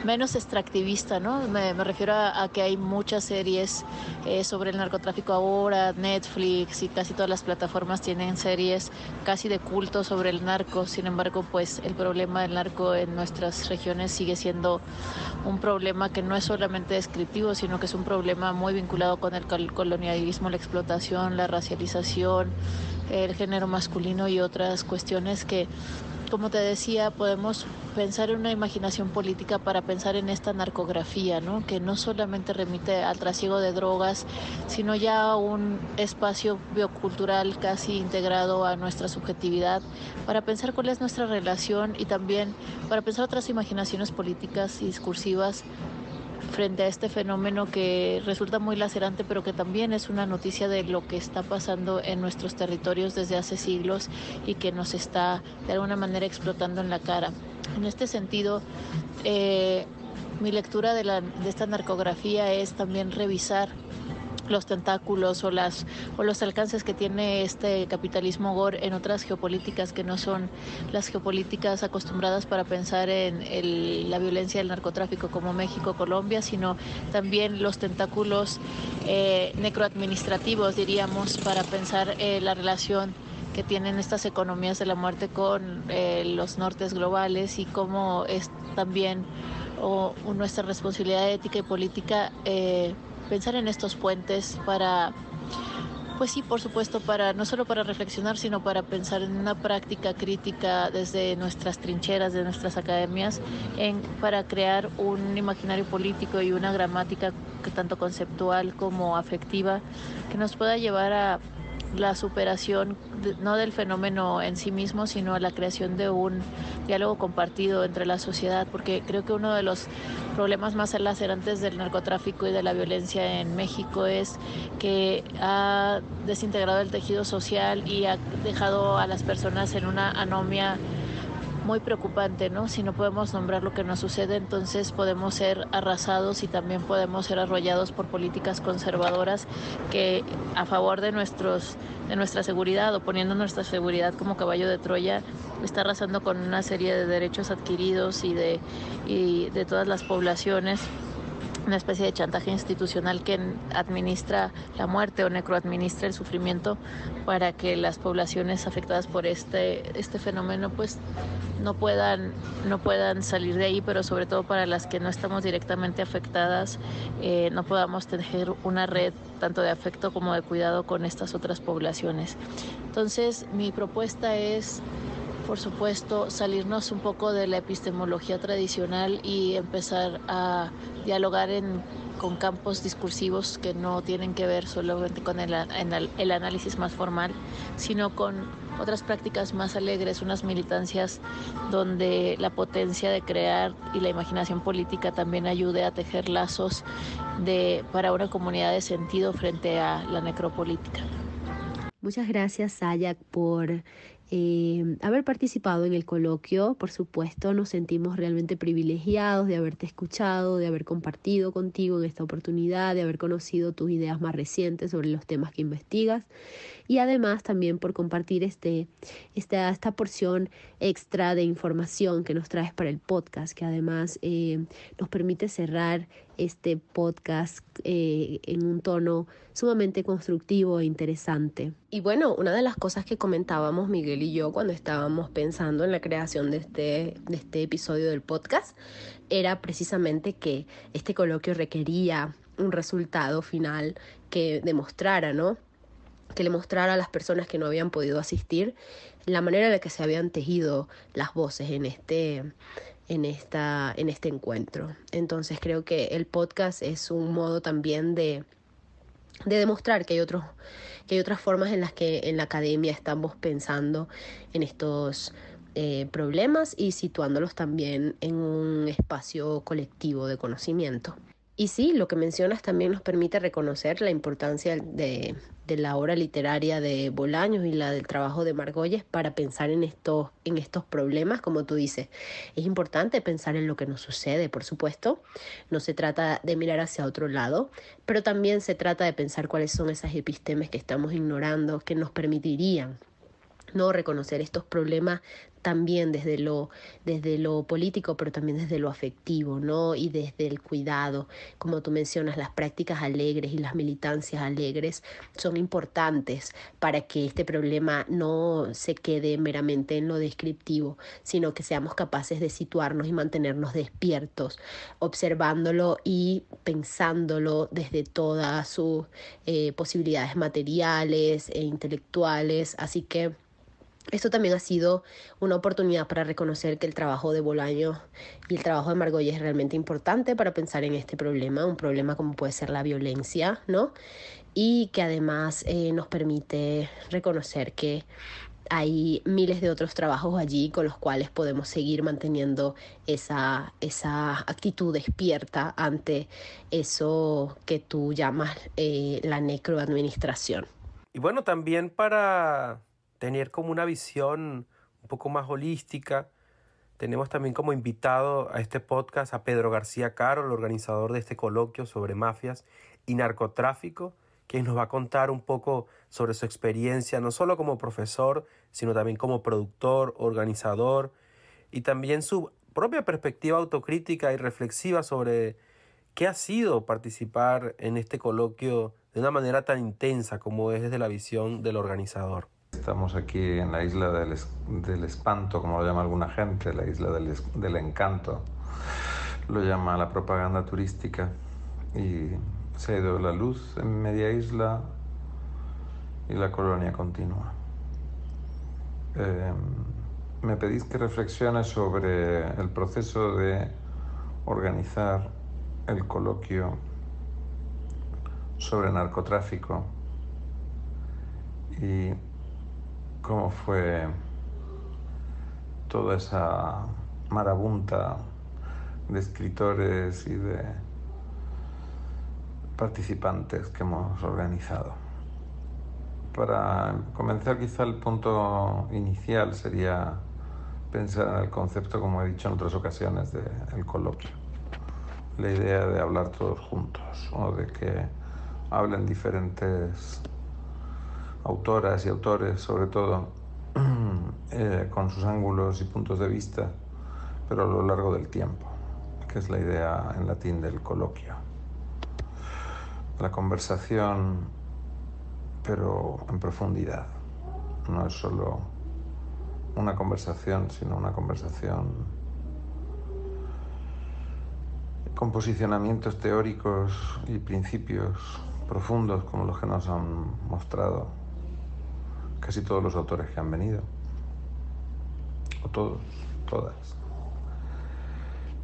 menos extractivista, ¿no? Me refiero a que hay muchas series sobre el narcotráfico ahora, Netflix y casi todas las plataformas tienen series casi de culto sobre el narco. Sin embargo, pues el problema del narco en nuestras regiones sigue siendo un problema que no es solamente descriptivo, sino que es un problema muy vinculado con el colonialismo, la explotación, la racialización, el género masculino y otras cuestiones que, como te decía, podemos pensar en una imaginación política para pensar en esta narcografía, ¿no? Que no solamente remite al trasiego de drogas, sino ya a un espacio biocultural casi integrado a nuestra subjetividad, para pensar cuál es nuestra relación y también para pensar otras imaginaciones políticas y discursivas frente a este fenómeno que resulta muy lacerante, pero que también es una noticia de lo que está pasando en nuestros territorios desde hace siglos y que nos está de alguna manera explotando en la cara. En este sentido, mi lectura de esta narcografía es también revisar los tentáculos o los alcances que tiene este capitalismo gore en otras geopolíticas que no son las geopolíticas acostumbradas para pensar en la violencia del narcotráfico como México, Colombia, sino también los tentáculos necroadministrativos, diríamos, para pensar la relación que tienen estas economías de la muerte con los nortes globales y cómo es también nuestra responsabilidad ética y política pensar en estos puentes para, pues sí, por supuesto, para no solo para reflexionar, sino para pensar en una práctica crítica desde nuestras trincheras, de nuestras academias, para crear un imaginario político y una gramática que tanto conceptual como afectiva que nos pueda llevar a la superación no del fenómeno en sí mismo, sino a la creación de un diálogo compartido entre la sociedad, porque creo que uno de los problemas más lacerantes del narcotráfico y de la violencia en México es que ha desintegrado el tejido social y ha dejado a las personas en una anomia muy preocupante, ¿no? Si no podemos nombrar lo que nos sucede, entonces podemos ser arrasados y también podemos ser arrollados por políticas conservadoras que a favor de nuestra seguridad o poniendo nuestra seguridad como caballo de Troya, está arrasando con una serie de derechos adquiridos y de todas las poblaciones. Una especie de chantaje institucional que administra la muerte o necroadministra el sufrimiento para que las poblaciones afectadas por este fenómeno pues no puedan salir de ahí, pero sobre todo para las que no estamos directamente afectadas, no podamos tejer una red tanto de afecto como de cuidado con estas otras poblaciones. Entonces, mi propuesta es, por supuesto, salirnos un poco de la epistemología tradicional y empezar a dialogar con campos discursivos que no tienen que ver solamente con el análisis más formal, sino con otras prácticas más alegres, unas militancias donde la potencia de crear y la imaginación política también ayude a tejer lazos para una comunidad de sentido frente a la necropolítica. Muchas gracias, Sayak, por haber participado en el coloquio. Por supuesto, nos sentimos realmente privilegiados de haberte escuchado, de haber compartido contigo en esta oportunidad, de haber conocido tus ideas más recientes sobre los temas que investigas y además también por compartir esta porción extra de información que nos traes para el podcast, que además nos permite cerrar este podcast en un tono sumamente constructivo e interesante. Y bueno, una de las cosas que comentábamos Miguel y yo cuando estábamos pensando en la creación de este episodio del podcast era precisamente que este coloquio requería un resultado final que demostrara, ¿no? Que le mostrara a las personas que no habían podido asistir la manera en la que se habían tejido las voces en este encuentro. Entonces creo que el podcast es un modo también de demostrar que hay otras formas en las que en la academia estamos pensando en estos problemas y situándolos también en un espacio colectivo de conocimiento. Y sí, lo que mencionas también nos permite reconocer la importancia de la obra literaria de Bolaños y la del trabajo de Margolles para pensar en estos problemas, como tú dices. Es importante pensar en lo que nos sucede, por supuesto. No se trata de mirar hacia otro lado, pero también se trata de pensar cuáles son esas epistemes que estamos ignorando, que nos permitirían no reconocer estos problemas también desde lo político, pero también desde lo afectivo, ¿no? Y desde el cuidado. Como tú mencionas, las prácticas alegres y las militancias alegres son importantes para que este problema no se quede meramente en lo descriptivo, sino que seamos capaces de situarnos y mantenernos despiertos, observándolo y pensándolo desde todas sus posibilidades materiales e intelectuales. Así que esto también ha sido una oportunidad para reconocer que el trabajo de Bolaños y el trabajo de Margolles es realmente importante para pensar en este problema, un problema como puede ser la violencia, ¿no? Y que además nos permite reconocer que hay miles de otros trabajos allí con los cuales podemos seguir manteniendo esa actitud despierta ante eso que tú llamas la necroadministración. Y bueno, también para tener como una visión un poco más holística, tenemos también como invitado a este podcast a Pedro García Caro, el organizador de este coloquio sobre mafias y narcotráfico, quien nos va a contar un poco sobre su experiencia, no solo como profesor, sino también como productor, organizador, y también su propia perspectiva autocrítica y reflexiva sobre qué ha sido participar en este coloquio de una manera tan intensa como es desde la visión del organizador. Estamos aquí en la isla del espanto, como lo llama alguna gente, la isla del encanto, lo llama la propaganda turística, y se ha ido la luz en media isla y la colonia continúa. Me pedís que reflexione sobre el proceso de organizar el coloquio sobre narcotráfico y cómo fue toda esa marabunta de escritores y de participantes que hemos organizado. Para comenzar, quizá el punto inicial sería pensar en el concepto, como he dicho en otras ocasiones, del coloquio. La idea de hablar todos juntos, o de que hablen diferentes autoras y autores, sobre todo, con sus ángulos y puntos de vista, pero a lo largo del tiempo, que es la idea en latín del coloquio. La conversación, pero en profundidad. No es solo una conversación, sino una conversación con posicionamientos teóricos y principios profundos como los que nos han mostrado casi todos los autores que han venido, o todos, todas.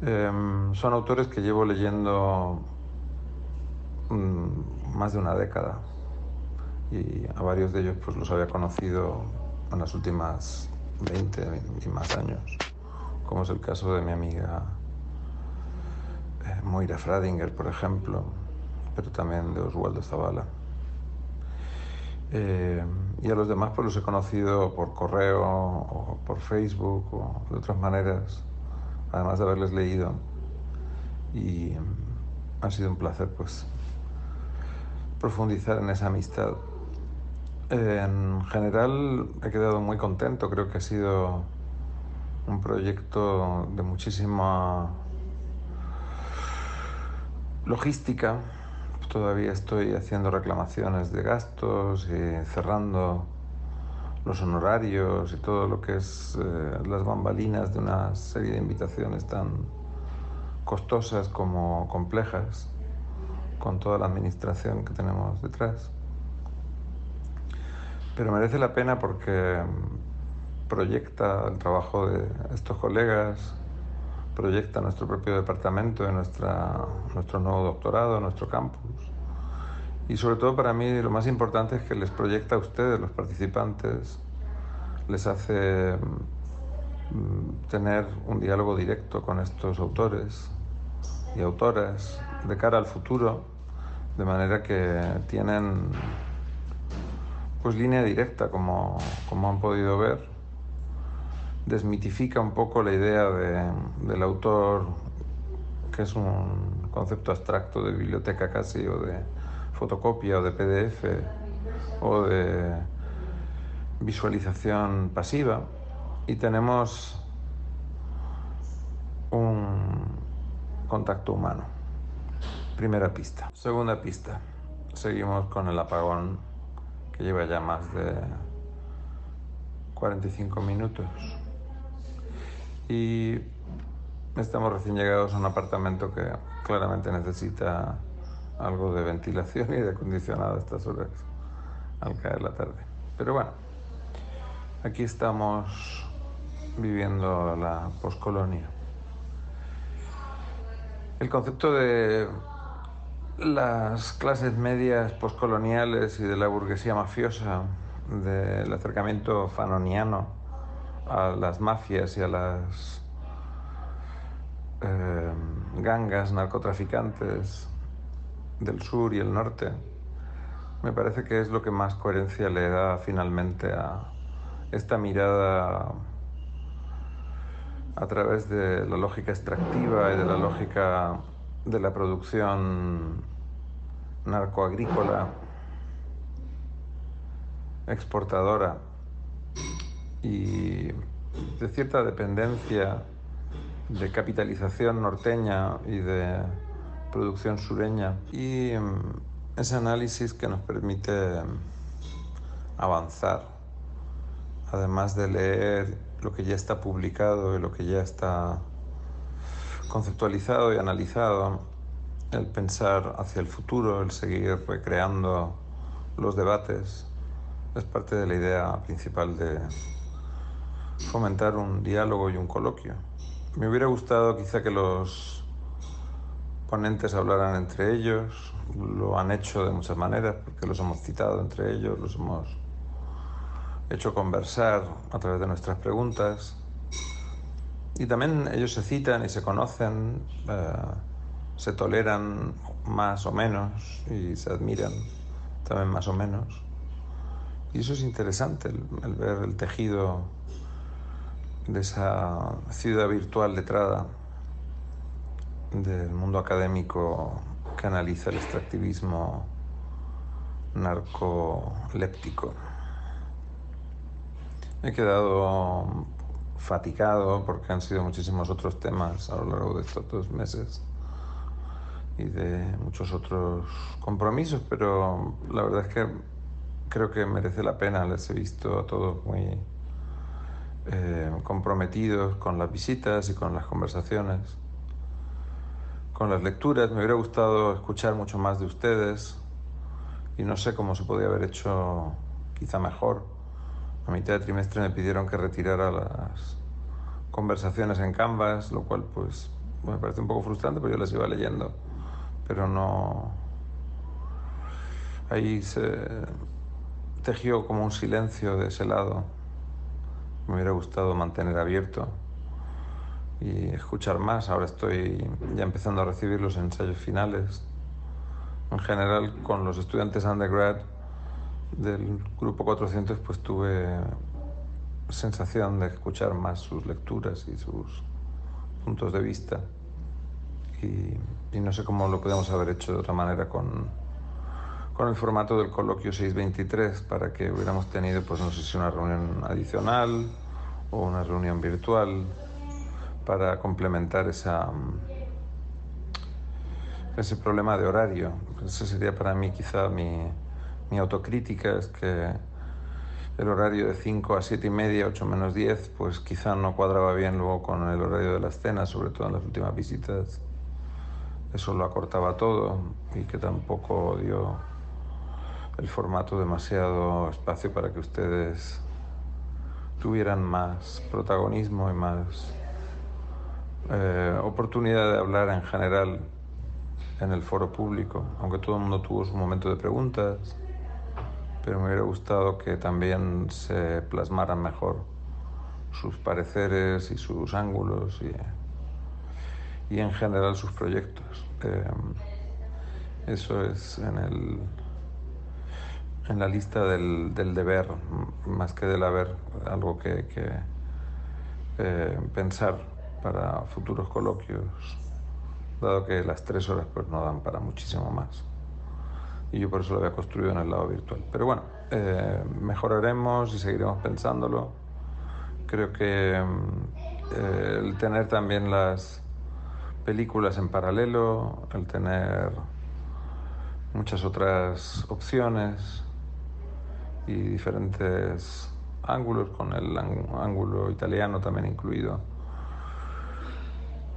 Son autores que llevo leyendo más de una década, y a varios de ellos pues los había conocido en las últimas 20 y más años, como es el caso de mi amiga Moira Fradinger, por ejemplo, pero también de Oswaldo Zavala. Y a los demás pues los he conocido por correo o por Facebook o de otras maneras, además de haberles leído, y ha sido un placer pues profundizar en esa amistad. En general he quedado muy contento, creo que ha sido un proyecto de muchísima logística. Todavía estoy haciendo reclamaciones de gastos y cerrando los honorarios y todo lo que es las bambalinas de una serie de invitaciones tan costosas como complejas, con toda la administración que tenemos detrás. Pero merece la pena porque proyecta el trabajo de estos colegas, proyecta nuestro propio departamento, nuestro nuevo doctorado, nuestro campus. Y sobre todo para mí lo más importante es que les proyecta a ustedes, los participantes, les hace tener un diálogo directo con estos autores y autoras de cara al futuro, de manera que tienen pues línea directa, como han podido ver. Desmitifica un poco la idea del autor, que es un concepto abstracto de biblioteca casi, o de fotocopia, o de PDF, o de visualización pasiva, y tenemos un contacto humano. Primera pista. Segunda pista. Seguimos con el apagón, que lleva ya más de 45 minutos. Y estamos recién llegados a un apartamento que claramente necesita algo de ventilación y de acondicionado a estas horas, al caer la tarde. Pero bueno, aquí estamos viviendo la poscolonia. El concepto de las clases medias poscoloniales y de la burguesía mafiosa, del acercamiento fanoniano a las mafias y a las gangas narcotraficantes del sur y el norte, me parece que es lo que más coherencia le da finalmente a esta mirada a través de la lógica extractiva y de la lógica de la producción narcoagrícola exportadora y de cierta dependencia de capitalización norteña y de producción sureña, y ese análisis que nos permite avanzar, además de leer lo que ya está publicado y lo que ya está conceptualizado y analizado, el pensar hacia el futuro, el seguir recreando los debates, es parte de la idea principal de fomentar un diálogo y un coloquio. Me hubiera gustado quizá que los ponentes hablaran entre ellos, lo han hecho de muchas maneras, porque los hemos citado entre ellos, los hemos hecho conversar a través de nuestras preguntas, y también ellos se citan y se conocen, se toleran más o menos y se admiran también más o menos, y eso es interesante, el ver el tejido de esa ciudad virtual letrada del mundo académico que analiza el extractivismo narcoléptico. He quedado fatigado porque han sido muchísimos otros temas a lo largo de estos 2 meses y de muchos otros compromisos, pero la verdad es que creo que merece la pena. Les he visto a todos muy comprometidos con las visitas y con las conversaciones, con las lecturas. Me hubiera gustado escuchar mucho más de ustedes y no sé cómo se podía haber hecho quizá mejor. A mitad de trimestre me pidieron que retirara las conversaciones en Canvas, lo cual pues me parece un poco frustrante, porque yo las iba leyendo, pero no... Ahí se tejió como un silencio de ese lado. Me hubiera gustado mantener abierto y escuchar más. Ahora estoy ya empezando a recibir los ensayos finales. En general, con los estudiantes undergrad del grupo 400, pues tuve sensación de escuchar más sus lecturas y sus puntos de vista, y no sé cómo lo podemos haber hecho de otra manera con el formato del coloquio 623, para que hubiéramos tenido, pues no sé si una reunión adicional o una reunión virtual para complementar ese problema de horario. Ese sería para mí quizá mi autocrítica, es que el horario de 5 a 7 y media, 8 menos 10, pues quizá no cuadraba bien luego con el horario de las cenas, sobre todo en las últimas visitas. Eso lo acortaba todo, y que tampoco dio el formato demasiado espacio para que ustedes tuvieran más protagonismo y más oportunidad de hablar en general en el foro público, aunque todo el mundo tuvo su momento de preguntas, pero me hubiera gustado que también se plasmaran mejor sus pareceres y sus ángulos y en general sus proyectos. Eso es en la lista del deber, más que del haber, algo que pensar para futuros coloquios, dado que las 3 horas pues no dan para muchísimo más. Y yo por eso lo había construido en el lado virtual. Pero bueno, mejoraremos y seguiremos pensándolo. Creo que el tener también las películas en paralelo, el tener muchas otras opciones y diferentes ángulos, con el ángulo italiano también incluido,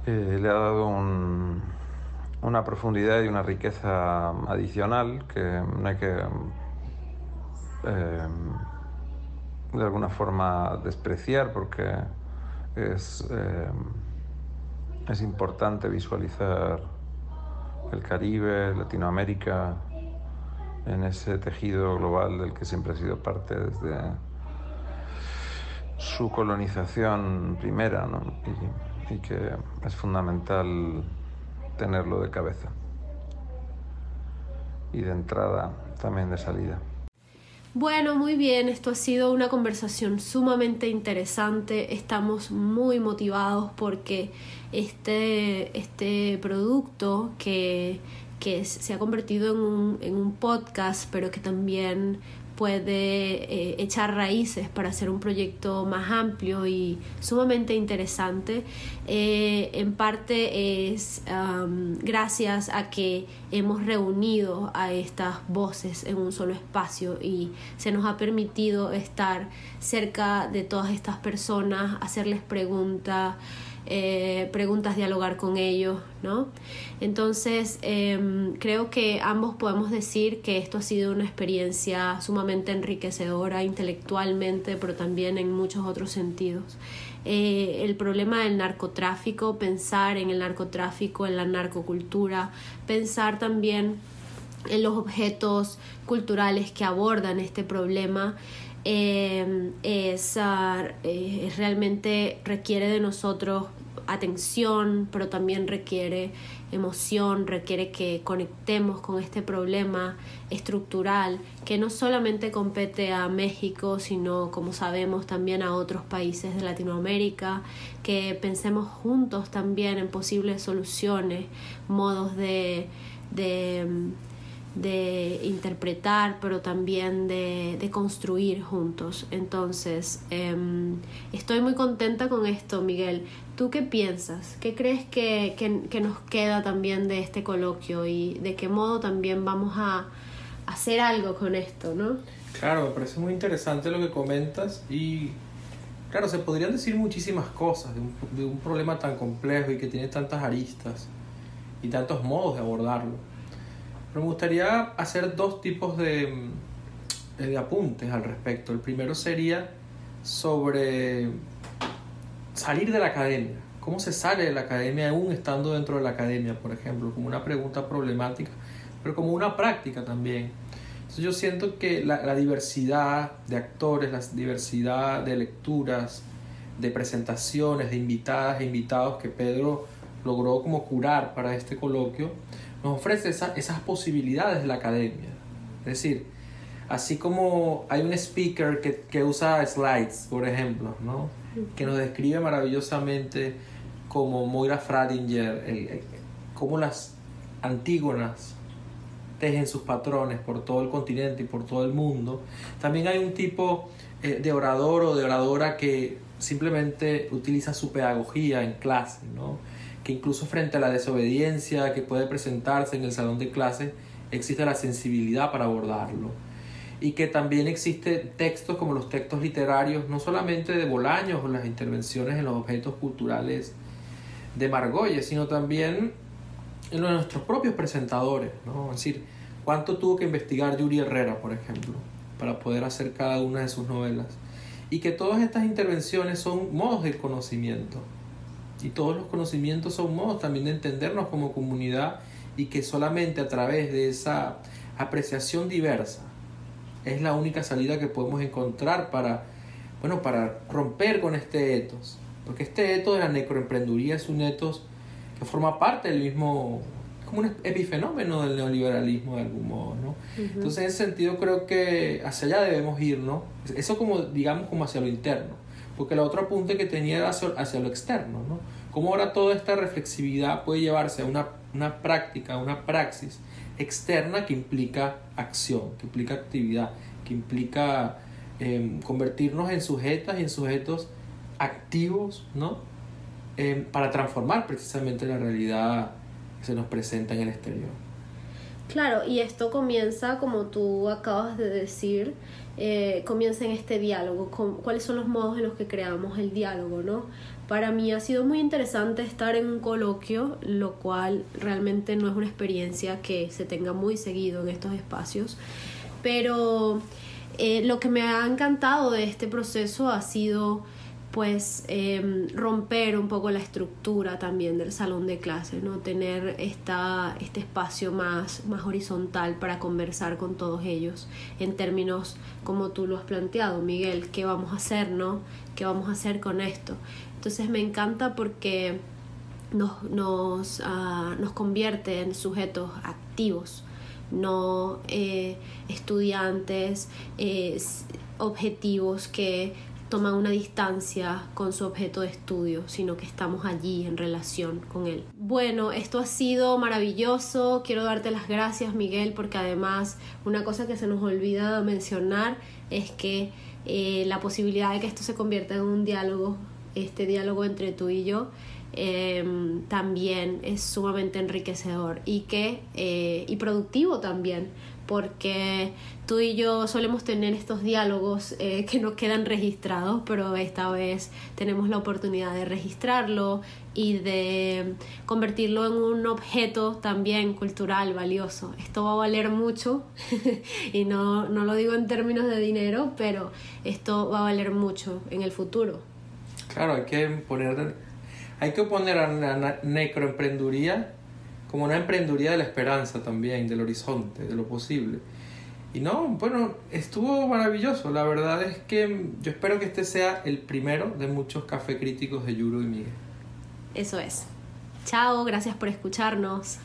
le ha dado una profundidad y una riqueza adicional que no hay que de alguna forma despreciar, porque es importante visualizar el Caribe, Latinoamérica, en ese tejido global del que siempre ha sido parte desde su colonización primera, ¿no? Y que es fundamental tenerlo de cabeza y de entrada, también de salida. Bueno, muy bien, esto ha sido una conversación sumamente interesante. Estamos muy motivados porque este producto que se ha convertido en un podcast, pero que también puede echar raíces para hacer un proyecto más amplio y sumamente interesante. En parte es gracias a que hemos reunido a estas voces en un solo espacio y se nos ha permitido estar cerca de todas estas personas, hacerles preguntas, dialogar con ellos, ¿no? Entonces creo que ambos podemos decir que esto ha sido una experiencia sumamente enriquecedora intelectualmente, pero también en muchos otros sentidos. El problema del narcotráfico, pensar en el narcotráfico, en la narcocultura, pensar también en los objetos culturales que abordan este problema, realmente requiere de nosotros atención, pero también requiere emoción, requiere que conectemos con este problema estructural que no solamente compete a México, sino, como sabemos, también a otros países de Latinoamérica, que pensemos juntos también en posibles soluciones, modos de interpretar, pero también de construir juntos. Entonces estoy muy contenta con esto, Miguel. ¿Tú qué piensas? ¿Qué crees que nos queda también de este coloquio y de qué modo también vamos a hacer algo con esto, ¿no? Claro, me parece muy interesante lo que comentas y claro, se podrían decir muchísimas cosas de un problema tan complejo y que tiene tantas aristas y tantos modos de abordarlo. Pero me gustaría hacer 2 tipos de apuntes al respecto. El primero sería sobre salir de la academia. ¿Cómo se sale de la academia aún estando dentro de la academia, por ejemplo? Como una pregunta problemática, pero como una práctica también. Entonces yo siento que la diversidad de actores, la diversidad de lecturas, de presentaciones, de invitadas e invitados que Pedro logró como curar para este coloquio, nos ofrece esas posibilidades de la academia. Es decir, así como hay un speaker que usa slides, por ejemplo, ¿no? Que nos describe maravillosamente como Moira Fradinger, cómo las Antígonas tejen sus patrones por todo el continente y por todo el mundo. También hay un tipo de orador o de oradora que simplemente utiliza su pedagogía en clase, ¿no? Que incluso frente a la desobediencia que puede presentarse en el salón de clase, existe la sensibilidad para abordarlo. Y que también existen textos como los textos literarios, no solamente de Bolaños o las intervenciones en los objetos culturales de Margolles, sino también en nuestros propios presentadores, ¿no? Es decir, cuánto tuvo que investigar Yuri Herrera, por ejemplo, para poder hacer cada una de sus novelas. Y que todas estas intervenciones son modos de conocimiento. Y todos los conocimientos son modos también de entendernos como comunidad, y que solamente a través de esa apreciación diversa es la única salida que podemos encontrar para bueno, para romper con este etos, porque este etos de la necroemprenduría es un etos que forma parte del mismo, es como un epifenómeno del neoliberalismo de algún modo, ¿no? Entonces, en ese sentido, creo que hacia allá debemos ir, ¿no? Eso como, digamos, como hacia lo interno, porque el otro apunte que tenía era hacia lo externo, ¿no? Cómo ahora toda esta reflexividad puede llevarse a una práctica, una praxis externa que implica acción, que implica actividad, que implica convertirnos en sujetas y en sujetos activos, ¿no? Para transformar precisamente la realidad que se nos presenta en el exterior. Claro, y esto comienza, como tú acabas de decir, comienza en este diálogo, cuáles son los modos en los que creamos el diálogo, ¿no? Para mí ha sido muy interesante estar en un coloquio, lo cual realmente no es una experiencia que se tenga muy seguido en estos espacios, pero lo que me ha encantado de este proceso ha sido pues romper un poco la estructura también del salón de clases, ¿no? Tener este espacio más horizontal para conversar con todos ellos en términos como tú lo has planteado, Miguel, ¿qué vamos a hacer, no? ¿Qué vamos a hacer con esto? Entonces me encanta porque nos convierte en sujetos activos, no estudiantes objetivos que toman una distancia con su objeto de estudio, sino que estamos allí en relación con él. Bueno, esto ha sido maravilloso. Quiero darte las gracias, Miguel, porque además una cosa que se nos olvida mencionar es que la posibilidad de que esto se convierta en un diálogo, este diálogo entre tú y yo, también es sumamente enriquecedor y productivo también, porque tú y yo solemos tener estos diálogos que no quedan registrados, pero esta vez tenemos la oportunidad de registrarlo y de convertirlo en un objeto también cultural valioso. Esto va a valer mucho y no lo digo en términos de dinero, pero esto va a valer mucho en el futuro. Claro, hay que poner a la necroemprenduría como una emprenduría de la esperanza también, del horizonte, de lo posible. Y no, bueno, estuvo maravilloso. La verdad es que yo espero que este sea el primero de muchos café críticos de Yuru y Miguel. Eso es. Chao, gracias por escucharnos.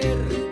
querer.